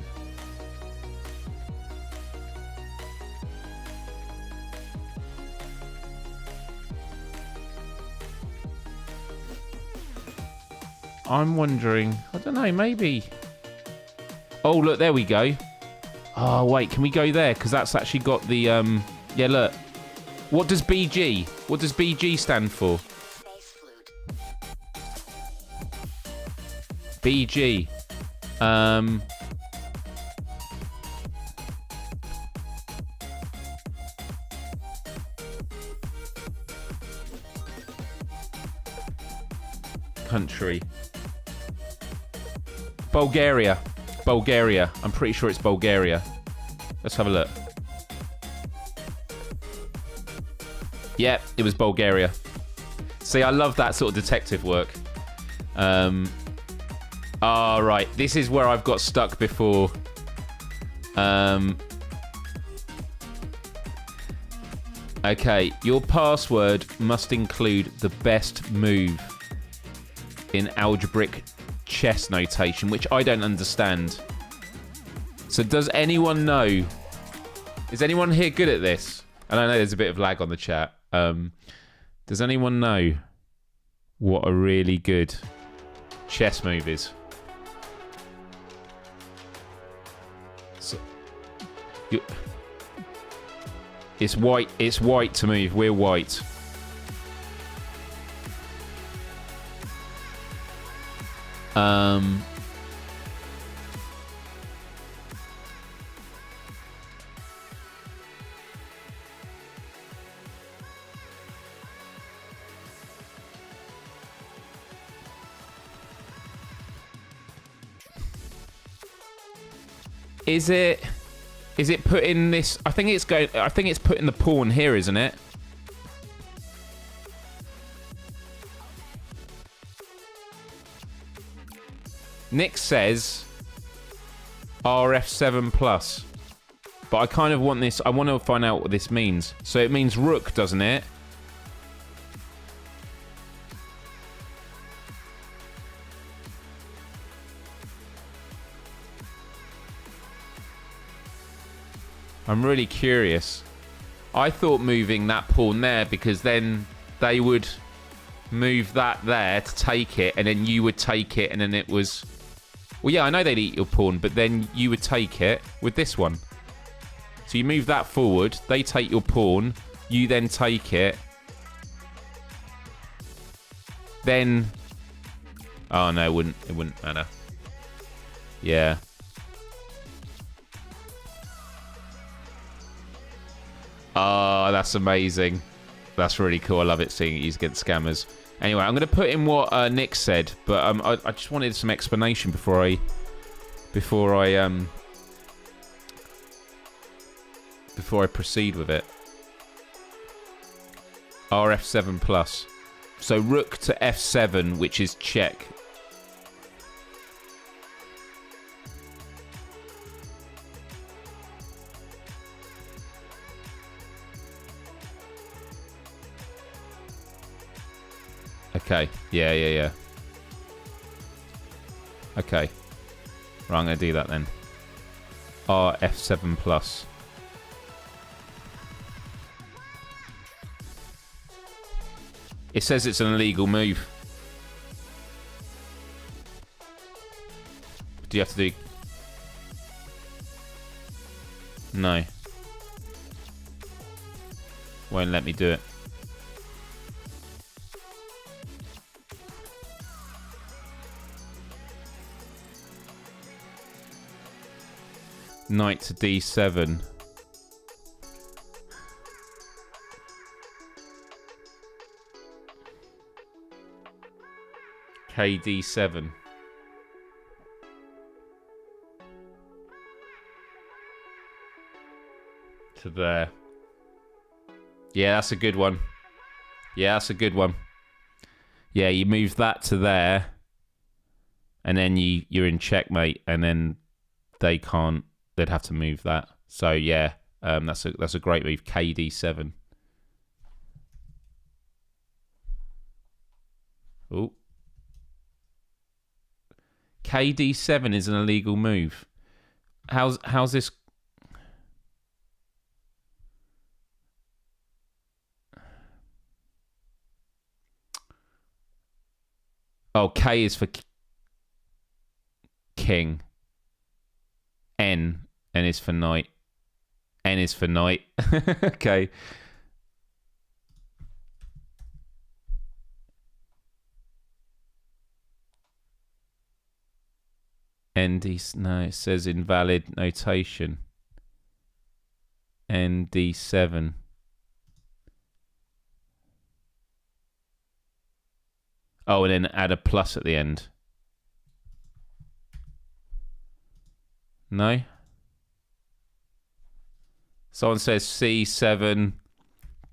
wondering... I don't know, maybe... Oh, look, there we go. Oh, wait, can we go there? Because that's actually got the... Yeah, look. What does BG? What does BG stand for? BG. Country. Bulgaria. Bulgaria. I'm pretty sure it's Bulgaria. Let's have a look. Yeah, it was Bulgaria. See, I love that sort of detective work. Right. This is where I've got stuck before. Okay, your password must include the best move in algebraic chess notation, which I don't understand. So does anyone know? Is anyone here good at this? And I know there's a bit of lag on the chat. Does anyone know what a really good chess move is? So, it's white. It's white to move. We're white. Is it put in this? I think it's put in the pawn here, isn't it? Nick says RF7 plus, but I kind of want this. I want to find out what this means. So it means rook, doesn't it? I'm really curious. I thought moving that pawn there because then they would move that there to take it, and then you would take it, and then it was... Well, yeah, I know they'd eat your pawn, but then you would take it with this one. So you move that forward, they take your pawn, you then take it. Then... Oh, no, it wouldn't matter. Yeah. Oh, that's amazing. That's really cool. I love it seeing it used against scammers. Anyway, I'm going to put in what Nick said, but I just wanted some explanation before I proceed with it. RF7 plus. So rook to F7, which is check. Okay, yeah. Okay. Right, I'm going to do that then. F7 plus. It says it's an illegal move. Do you have to do... No. Won't let me do it. Knight to D7. KD7. To there. Yeah, that's a good one. Yeah, that's a good one. Yeah, you move that to there, and then you're in checkmate, and then they can't. They'd have to move that. So yeah, that's a great move. KD7. Oh, KD7 is an illegal move. How's this? Oh, K is for king. N is for knight. N is for knight. Okay. ND, no, it says invalid notation. ND7. Oh, and then add a plus at the end. No? Someone says C7,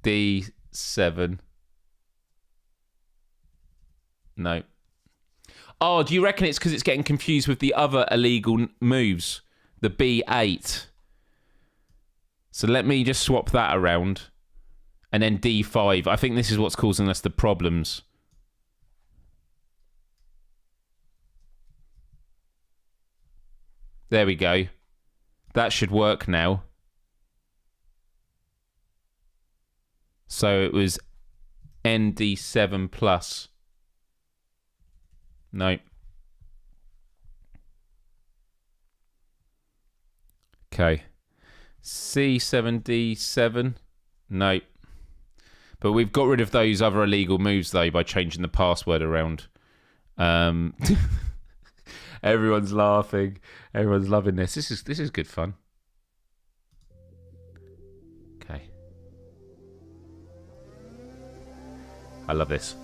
D7. No. Oh, do you reckon it's because it's getting confused with the other illegal moves? The B8. So let me just swap that around. And then D5. I think this is what's causing us the problems. There we go. That should work now. So it was ND7 plus. No. Okay. C7D7. No. But we've got rid of those other illegal moves though by changing the password around. Everyone's laughing. Everyone's loving this. This is good fun. Okay. I love this.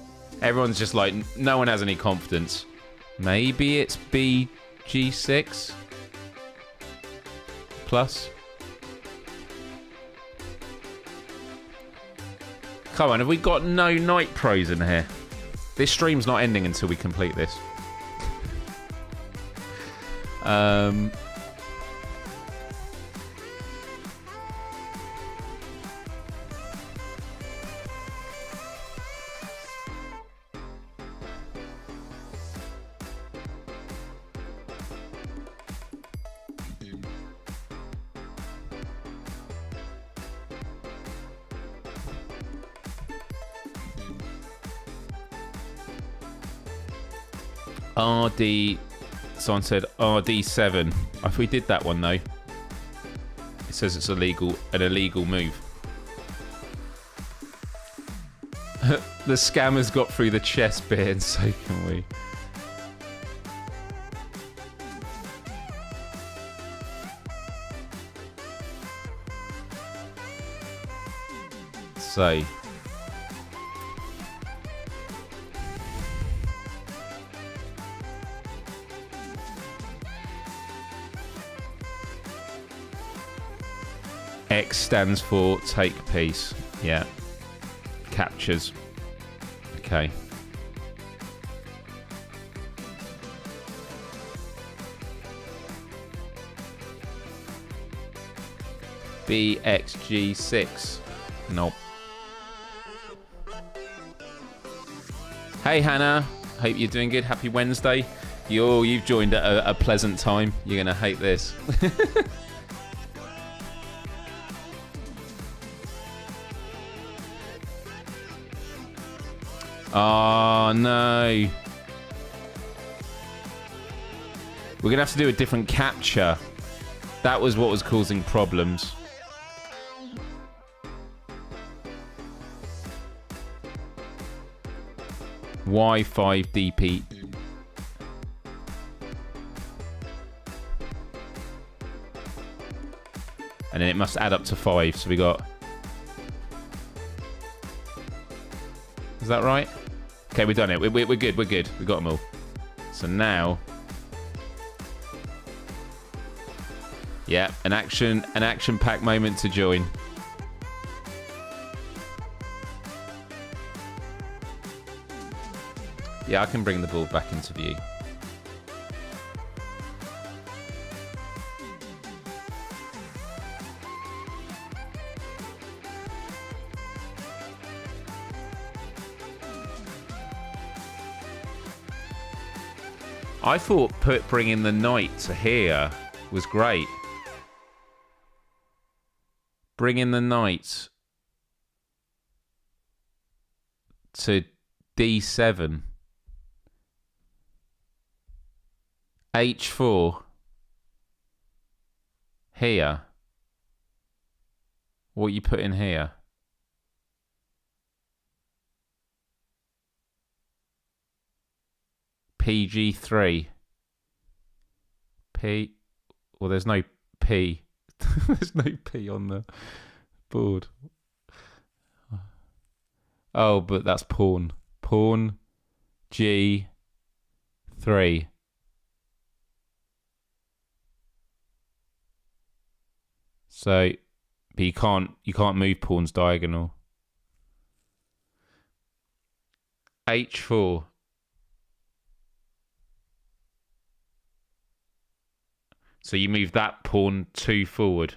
Everyone's just like, no one has any confidence. Maybe it's BG6 plus. Come on, have we got no night pros in here? This stream's not ending until we complete this. RD, someone said RD7. If we did that one though, it says it's an illegal move. The scammers got through the chest bit, and so can we. So. X stands for take piece. Yeah. Captures. Okay. BXG6. Nope. Hey Hannah. Hope you're doing good. Happy Wednesday. You've joined at a pleasant time. You're gonna hate this. Oh no. We're gonna have to do a different capture. That was what was causing problems. Y5DP. And then it must add up to 5, so we got... Is that right? Okay, we've done it. We're good, we're good. We got them all. So now... Yeah, an action-packed moment to join. Yeah, I can bring the ball back into view. I thought bringing the knight to here was great. Bringing the knight to D7. H4. Here. What you put in here? PG3. P. Well, there's no P. There's no P on the board. Oh, but that's pawn. Pawn G3. So, but you can't move pawns diagonal. H4. So you move that pawn 2 forward.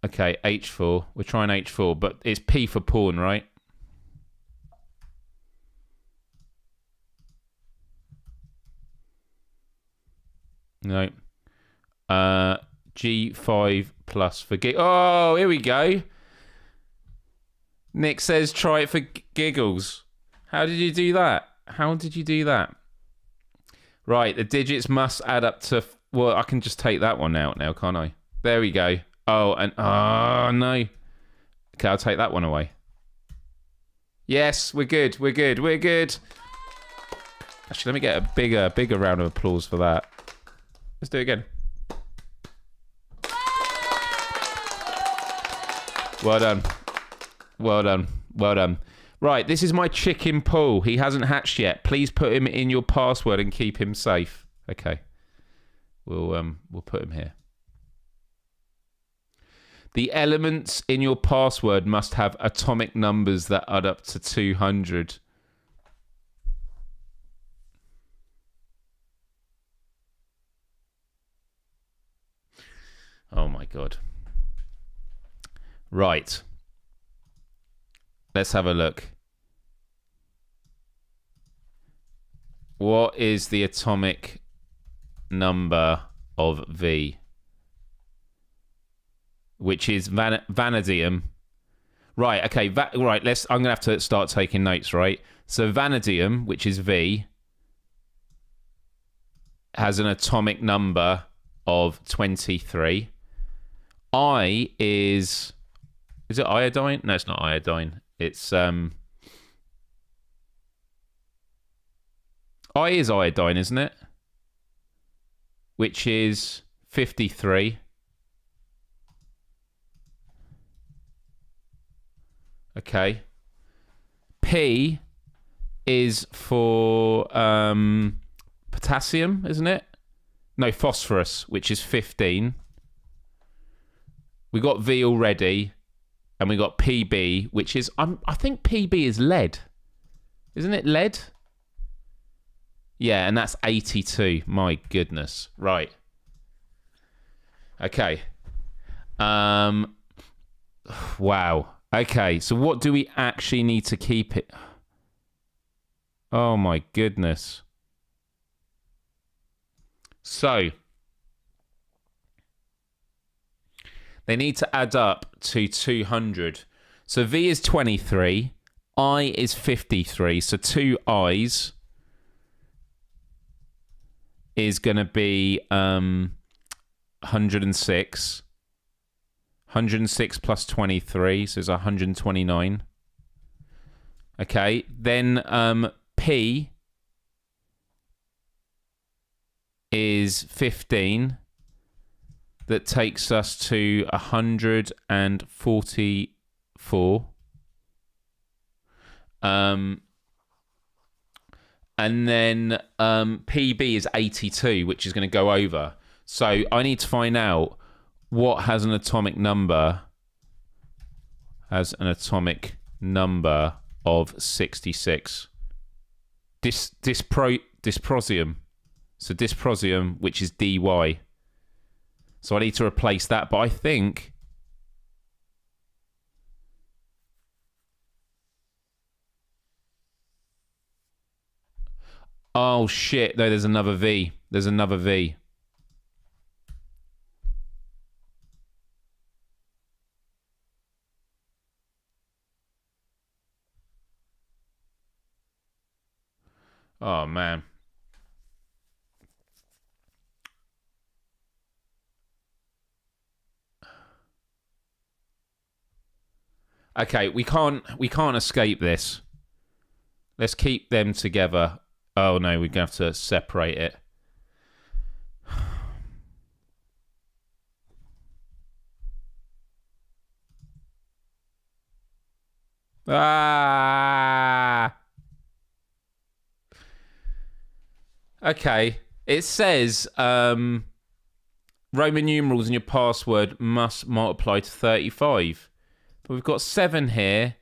Okay, H4. We're trying H4, but it's P for pawn, right? No. G5 plus for gig. Oh, here we go. Nick says try it for giggles. How did you do that? How did you do that? Right, the digits must add up to... Well, I can just take that one out now, can't I? There we go. Oh, and oh no. Okay, I'll take that one away. Yes, we're good. We're good. We're good. Actually, let me get a bigger round of applause for that. Let's do it again. Well done. Well done. Well done. Right, this is my chicken pool. He hasn't hatched yet. Please put him in your password and keep him safe. Okay. We'll put him here. The elements in your password must have atomic numbers that add up to 200. Oh my God. Right. Let's have a look. What is the atomic number of V? Which is vanadium. Right, okay. Right, I'm going to have to start taking notes, right? So vanadium, which is V, has an atomic number of 23. I is it iodine? No, it's not iodine. It's I is iodine, isn't it? Which is 53. Okay. P is for potassium, isn't it? No, phosphorus, which is 15. We got V already, and we got PB, which is I think PB is lead, isn't it? Lead. Yeah, and that's 82. My goodness. Right. Okay. Wow. Okay, so what do we actually need to keep it? Oh my goodness. So they need to add up to 200. So V is 23, I is 53, so 2 I's is going to be 106. 106 plus 23, so it's 129. Okay, then P is 15. That takes us to 144. And then PB is 82, which is going to go over. So I need to find out what has an atomic number of 66. Dysprosium. So dysprosium, which is DY. So I need to replace that, but I think oh shit, no, there's another V. There's another V. Oh man. Okay, we can't escape this. Let's keep them together. Oh no, we're going to have to separate it. Ah. Okay. It says Roman numerals in your password must multiply to 35. But we've got 7 here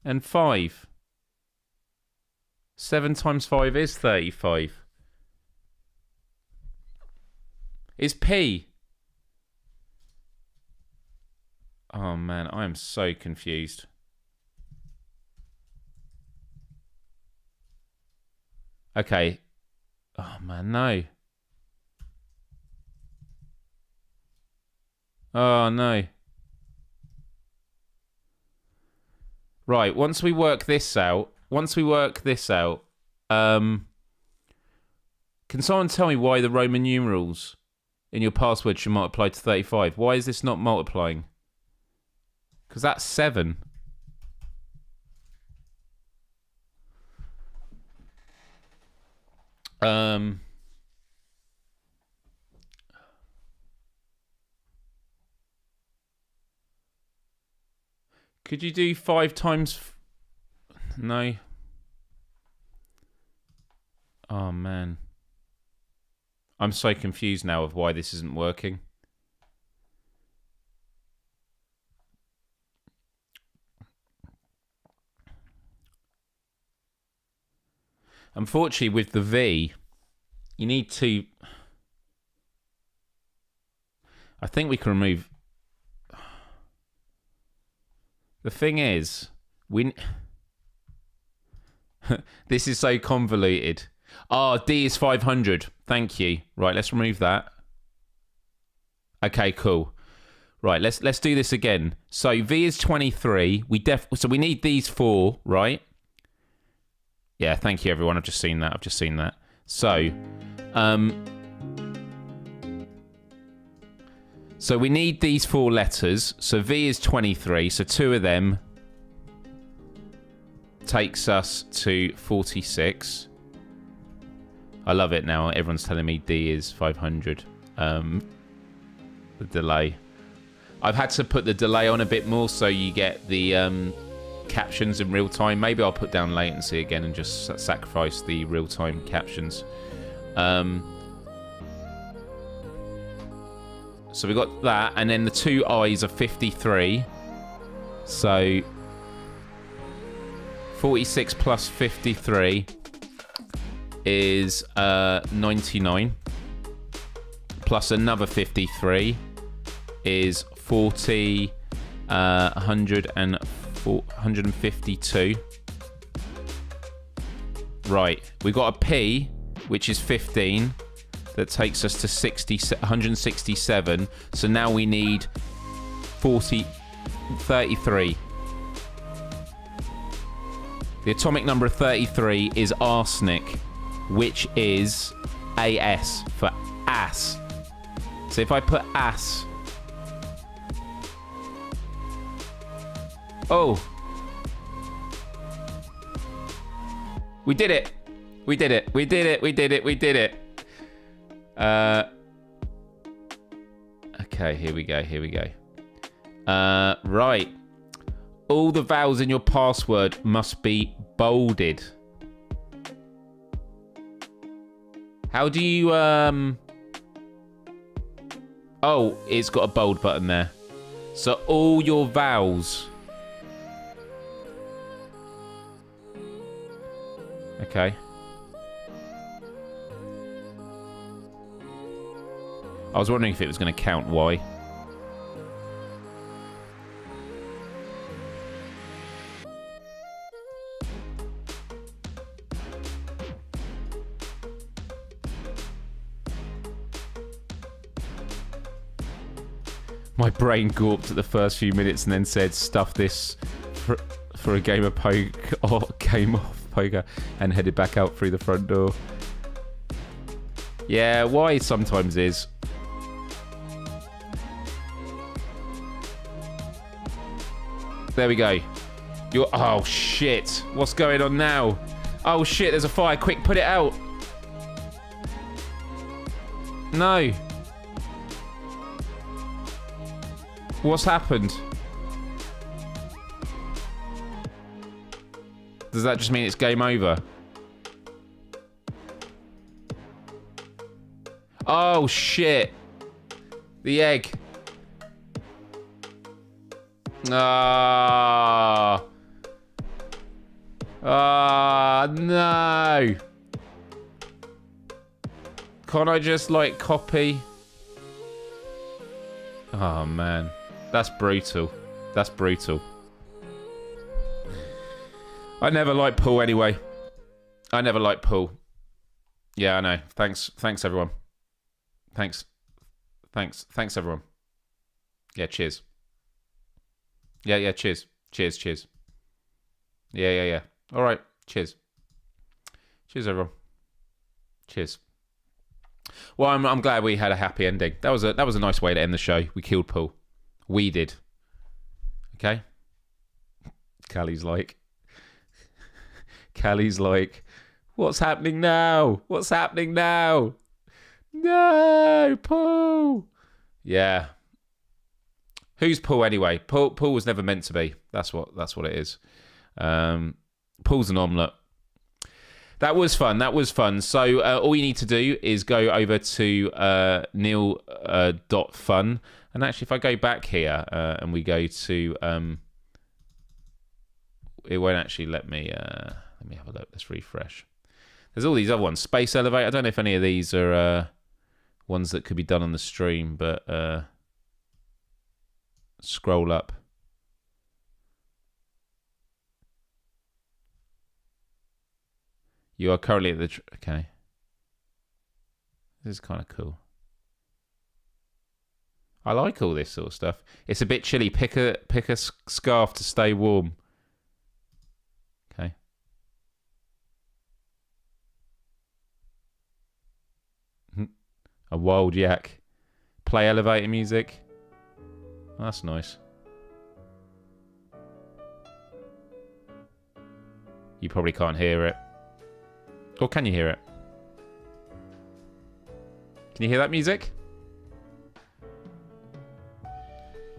and 5. 7 times 5 is 35. Is P? Oh man, I am so confused. Okay. Oh man, no. Oh no. Right, once we work this out, can someone tell me why the Roman numerals in your password should multiply to 35. Why is this not multiplying? Because that's 7. Could you do 5 times... No. Oh, man. I'm so confused now of why this isn't working. Unfortunately, with the V, you need to... I think we can remove... The thing is, this is so convoluted. Oh, D is 500. Thank you. Right, let's remove that. Okay, cool. Right, let's do this again. So V is 23. So we need these 4, right? Yeah, thank you everyone. I've just seen that. So we need these 4 letters. So V is 23. So 2 of them takes us to 46. I love it now. Everyone's telling me D is 500. The delay. I've had to put the delay on a bit more so you get the captions in real time. Maybe I'll put down latency again and just sacrifice the real time captions. So we got that, and then the 2 I's are 53. So 46 plus 53 is 99. Plus another 53 is 40, 152. Right, we got a P, which is 15. That takes us to 167. So now we need 33. The atomic number of 33 is arsenic, which is AS for ass. So if I put ass... Oh. We did it. We did it. We did it. We did it. We did it. Okay, here we go. Here we go. Right. All the vowels in your password must be bolded. How do you, Oh, it's got a bold button there. So all your vowels. Okay. I was wondering if it was going to count Y. My brain gawped at the first few minutes and then said, stuff this for a game of poker or game of poker, and headed back out through the front door. Yeah, Y sometimes is. There we go. Oh, shit. What's going on now? Oh, shit, there's a fire. Quick, put it out. No. What's happened? Does that just mean it's game over? Oh, shit. The egg. Ah. Ah, no. Can't I just, like, copy? Oh, man. That's brutal. That's brutal. I never liked pool anyway. I never liked pool. Yeah, I know. Thanks, everyone. Thanks, everyone. Yeah, cheers. Yeah, cheers. Cheers. Yeah. All right, cheers. Cheers, everyone. Cheers. Well, I'm glad we had a happy ending. That was a nice way to end the show. We killed Paul. We did. Okay. Callie's like, what's happening now? What's happening now? No, Paul. Yeah. Who's Paul anyway? Paul was never meant to be. That's what it is. Paul's an omelette. That was fun. So all you need to do is go over to Neal.fun. And actually, if I go back here and we go to... it won't actually let me have a look. Let's refresh. There's all these other ones. Space Elevate. I don't know if any of these are ones that could be done on the stream, but scroll up. You are currently at the... okay. This is kind of cool. I like all this sort of stuff. It's a bit chilly. Pick a scarf to stay warm. Okay. A wild yak. Play elevator music. That's nice. You probably can't hear it. Or can you hear it? Can you hear that music?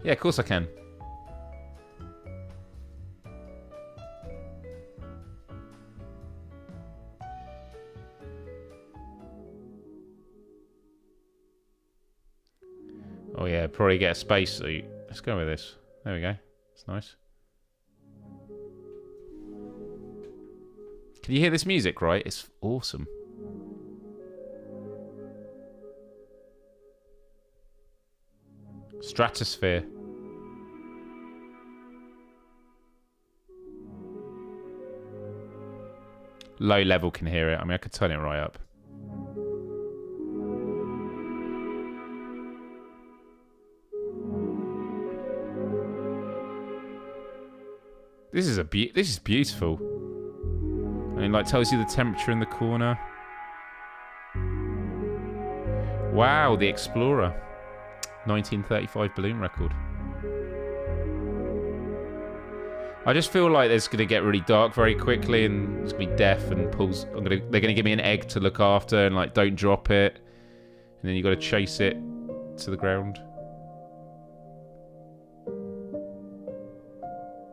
Yeah, of course I can. Oh yeah, probably get a spacesuit. Let's go with this. There we go. That's nice. Can you hear this music, right? It's awesome. Stratosphere. Low level can hear it. I mean, I could turn it right up. This is beautiful. I mean, like, tells you the temperature in the corner. Wow, the Explorer. 1935 balloon record. I just feel like it's going to get really dark very quickly and it's going to be deaf and they're going to give me an egg to look after and, like, don't drop it. And then you got to chase it to the ground.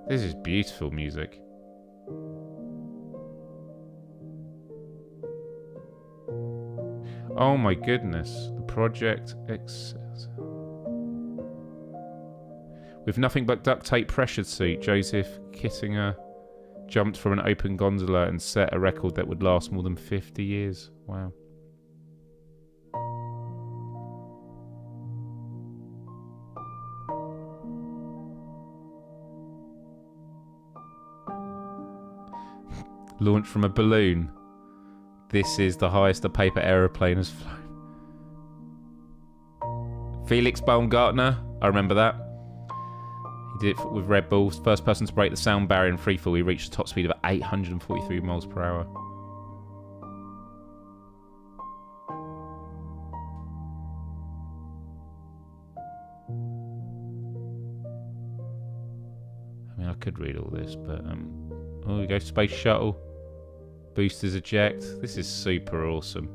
This is beautiful music. Oh my goodness. The Project X. With nothing but duct tape pressured suit, Joseph Kittinger jumped from an open gondola and set a record that would last more than 50 years. Wow. Launched from a balloon. This is the highest a paper aeroplane has flown. Felix Baumgartner, I remember that. He did it with Red Bull. First person to break the sound barrier in freefall. He reached a top speed of 843 miles per hour. I mean, I could read all this, but oh, we go space shuttle. Boosters eject. This is super awesome.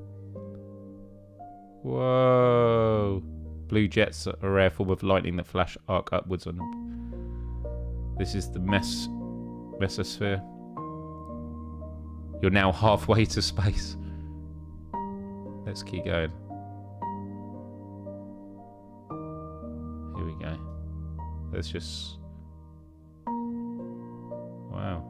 Whoa. Blue jets are a rare form of lightning that flash arc upwards on them. This is the mesosphere. You're now halfway to space. Let's keep going. Here we go. Let's just... wow.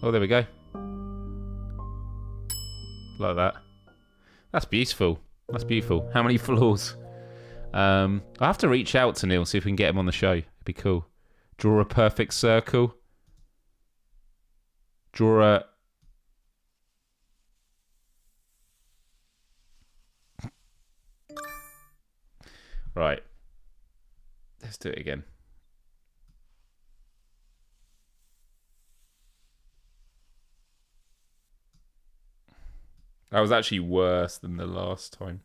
Oh, there we go. Like that. That's beautiful. That's beautiful. How many floors? I have to reach out to Neal, see if we can get him on the show. It'd be cool. Draw a perfect circle. Draw a... Right. Let's do it again. That was actually worse than the last time.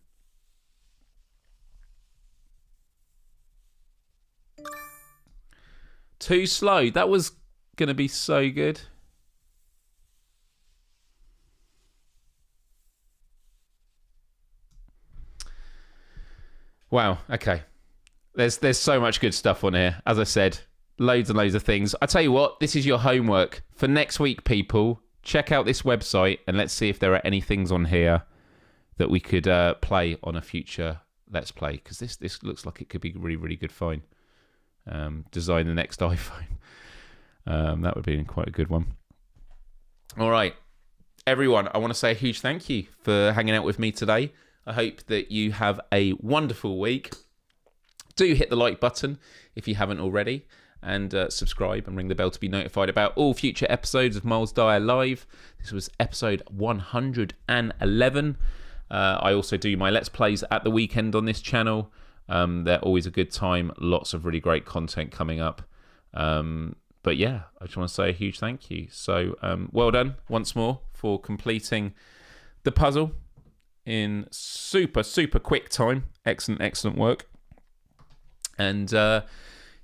Too slow. That was going to be so good. Wow. Okay. There's so much good stuff on here. As I said, loads and loads of things. I tell you what, this is your homework for next week, people. Check out this website and let's see if there are any things on here that we could play on a future Let's Play, because this looks like it could be really, really good fun. Design the next iPhone. That would be quite a good one. All right. Everyone, I want to say a huge thank you for hanging out with me today. I hope that you have a wonderful week. Do hit the like button if you haven't already, and subscribe and ring the bell to be notified about all future episodes of Myles Dyer Live. This was episode 111. I also do my Let's Plays at the weekend on this channel. They're always a good time. Lots of really great content coming up. But yeah, I just want to say a huge thank you. So well done once more for completing the puzzle in super, super quick time. Excellent, excellent work. And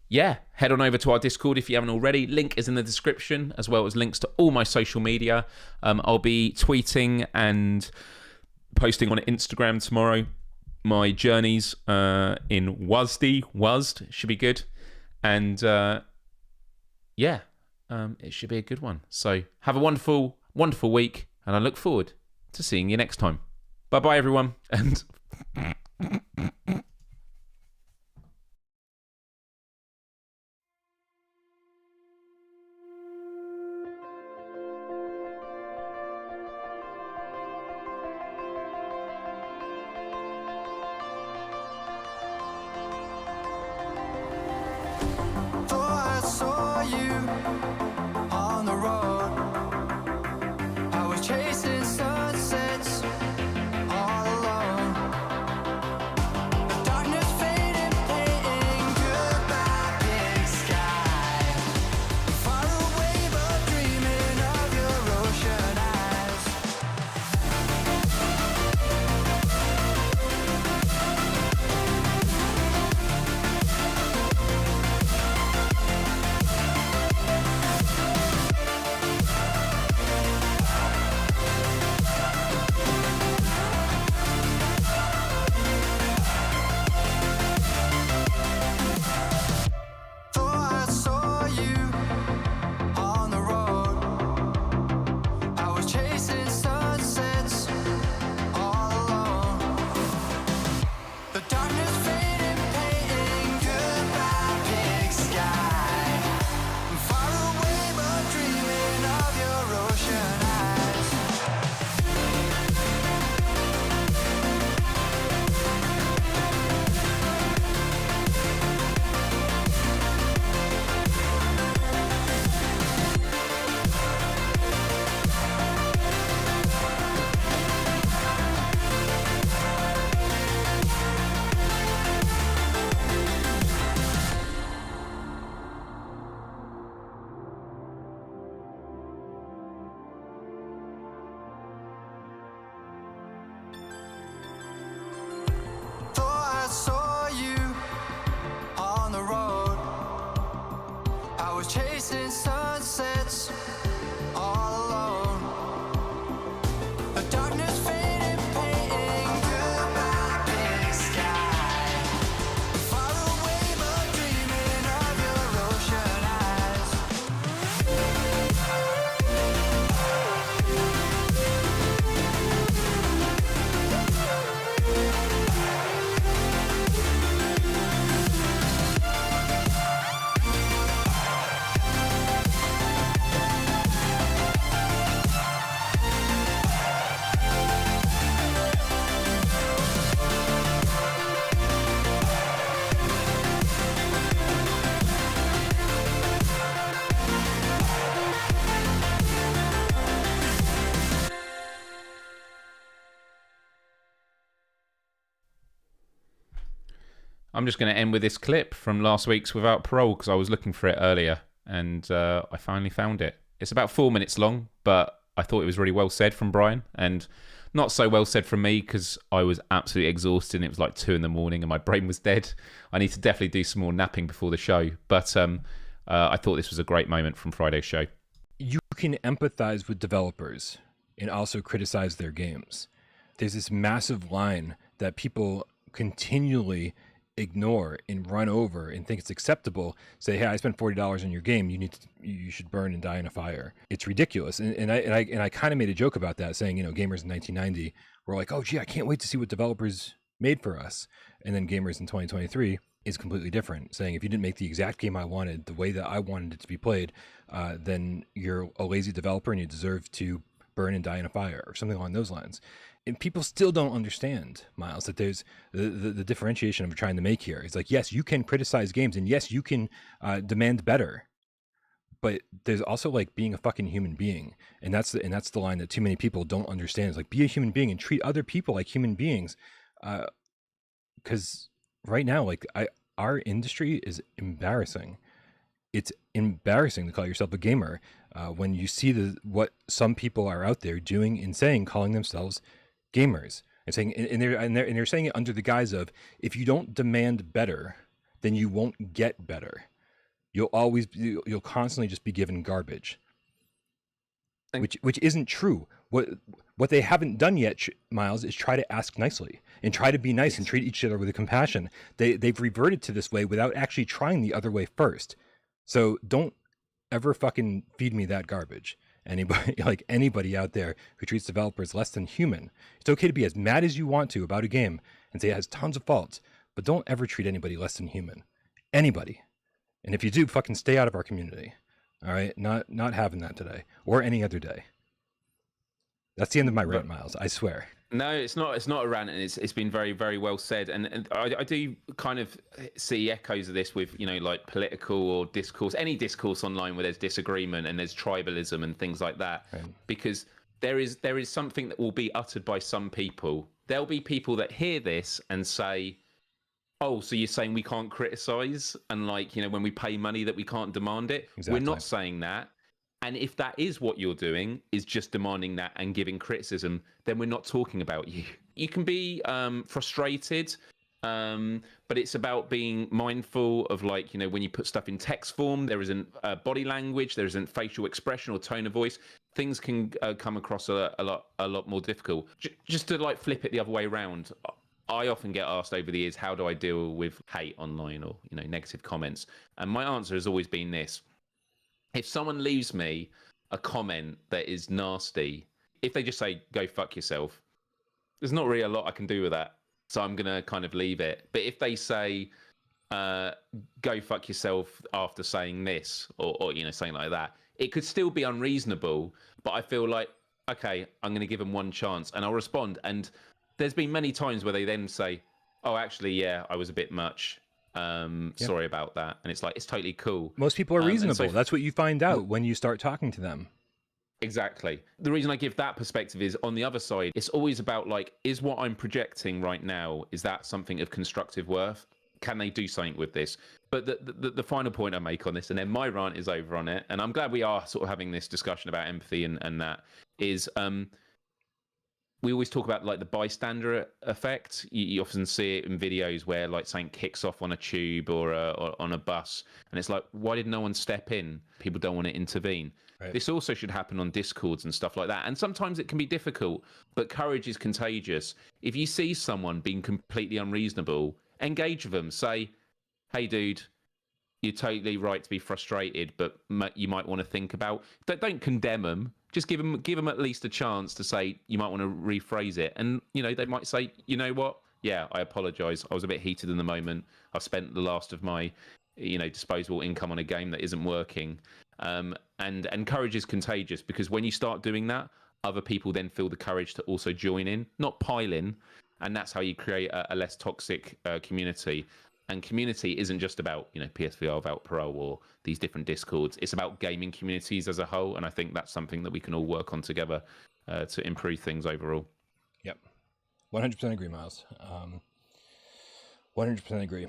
yeah, head on over to our Discord if you haven't already. Link is in the description, as well as links to all my social media. I'll be tweeting and posting on Instagram tomorrow my journeys in Wasd should be good. And yeah, it should be a good one. So have a wonderful, wonderful week, and I look forward to seeing you next time. Bye-bye, everyone, and... Thought I saw you on the road. I was chasing sunsets all alone. The darkness faded, painting goodbye big sky. Far away but dreaming of your ocean eyes. Thought I saw you on the road. I was chasing sunsets all alone. The darkness faded, painting goodbye big sky. Far away but dreaming of your ocean eyes. Thought I saw you on the road. I was chasing sunsets all alone. The darkness faded, painting goodbye big sky. Far away but dreaming of your ocean eyes. I'm just going to end with this clip from last week's Without Parole because I was looking for it earlier and I finally found it. It's about 4 minutes long, but I thought it was really well said from Brian and not so well said from me because I was absolutely exhausted and it was like 2 a.m. and my brain was dead. I need to definitely do some more napping before the show. But I thought this was a great moment from Friday's show. You can empathize with developers and also criticize their games. There's this massive line that people continually ignore and run over and think it's acceptable. Say, hey, I spent $40 on your game. You should burn and die in a fire. It's ridiculous. And I kind of made a joke about that, saying, gamers in 1990 were like, oh, gee, I can't wait to see what developers made for us. And then gamers in 2023 is completely different, saying if you didn't make the exact game I wanted, the way that I wanted it to be played, then you're a lazy developer and you deserve to burn and die in a fire or something along those lines. And people still don't understand, Myles, that there's the differentiation I'm trying to make here. It's like, yes, you can criticize games and yes, you can demand better, but there's also like being a fucking human being. And that's the line that too many people don't understand. It's like, be a human being and treat other people like human beings. Because right now, like our industry is embarrassing. It's embarrassing to call yourself a gamer when you see what some people are out there doing and saying, calling themselves gamers, and saying, and they're saying it under the guise of, if you don't demand better, then you won't get better. You'll constantly just be given garbage, which isn't true. What they haven't done yet, Myles, is try to ask nicely and try to be nice and treat each other with compassion. They've reverted to this way without actually trying the other way first. So don't ever fucking feed me that garbage. Anybody out there who treats developers less than human. It's okay to be as mad as you want to about a game and say it has tons of faults, but don't ever treat anybody less than human. Anybody. And if you do, fucking stay out of our community. All right? Not having that today or any other day. That's the end of my rant, Myles. I swear. No, it's not. It's not a rant, and it's been very, very well said. And I do kind of see echoes of this with like political or discourse, any discourse online where there's disagreement and there's tribalism and things like that. Right. Because there is something that will be uttered by some people. There'll be people that hear this and say, "Oh, so you're saying we can't criticize, and when we pay money that we can't demand it?" Exactly. We're not saying that. And if that is what you're doing, is just demanding that and giving criticism, then we're not talking about you. You can be frustrated, but it's about being mindful of when you put stuff in text form, there isn't body language, there isn't facial expression or tone of voice. Things can come across a lot more difficult. Just to flip it the other way around. I often get asked over the years, how do I deal with hate online or negative comments? And my answer has always been this. If someone leaves me a comment that is nasty, if they just say, go fuck yourself, there's not really a lot I can do with that. So I'm going to kind of leave it. But if they say, go fuck yourself after saying this or something like that, it could still be unreasonable. But I feel like, okay, I'm going to give them one chance and I'll respond. And there's been many times where they then say, oh, actually, yeah, I was a bit much. Sorry about that. And it's totally cool. Most people are reasonable. That's what you find out when you start talking to them. Exactly. The reason I give that perspective is on the other side, it's always about is what I'm projecting right now, is that something of constructive worth? Can they do something with this? But the final point I make on this, and then my rant is over on it, and I'm glad we are sort of having this discussion about empathy and that, is we always talk about the bystander effect. You often see it in videos where something kicks off on a tube or on a bus, and it's why did no one step in? People don't want to intervene. Right. This also should happen on Discords and stuff like that. And sometimes it can be difficult, but courage is contagious. If you see someone being completely unreasonable, engage with them. Say, hey, dude, you're totally right to be frustrated, but you might want to think about. Don't condemn them. Just give them at least a chance to say you might want to rephrase it. And, they might say, you know what? Yeah, I apologize. I was a bit heated in the moment. I've spent the last of my, disposable income on a game that isn't working. And courage is contagious, because when you start doing that, other people then feel the courage to also join in, not pile in. And that's how you create a less toxic community. And community isn't just about, PSVR without parole or these different Discords. It's about gaming communities as a whole. And I think that's something that we can all work on together to improve things overall. Yep. 100% agree, Myles. 100% agree.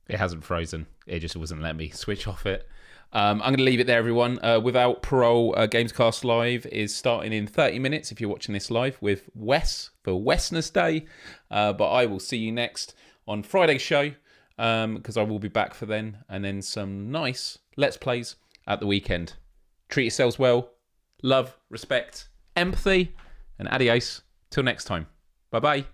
It hasn't frozen. It just wasn't letting me switch off it. I'm going to leave it there, everyone. Without Parole, Gamescast Live is starting in 30 minutes if you're watching this live with Wes for Westness Day. But I will see you next on Friday's show because I will be back for then. And then some nice Let's Plays at the weekend. Treat yourselves well. Love, respect, empathy, and adios. Till next time. Bye-bye.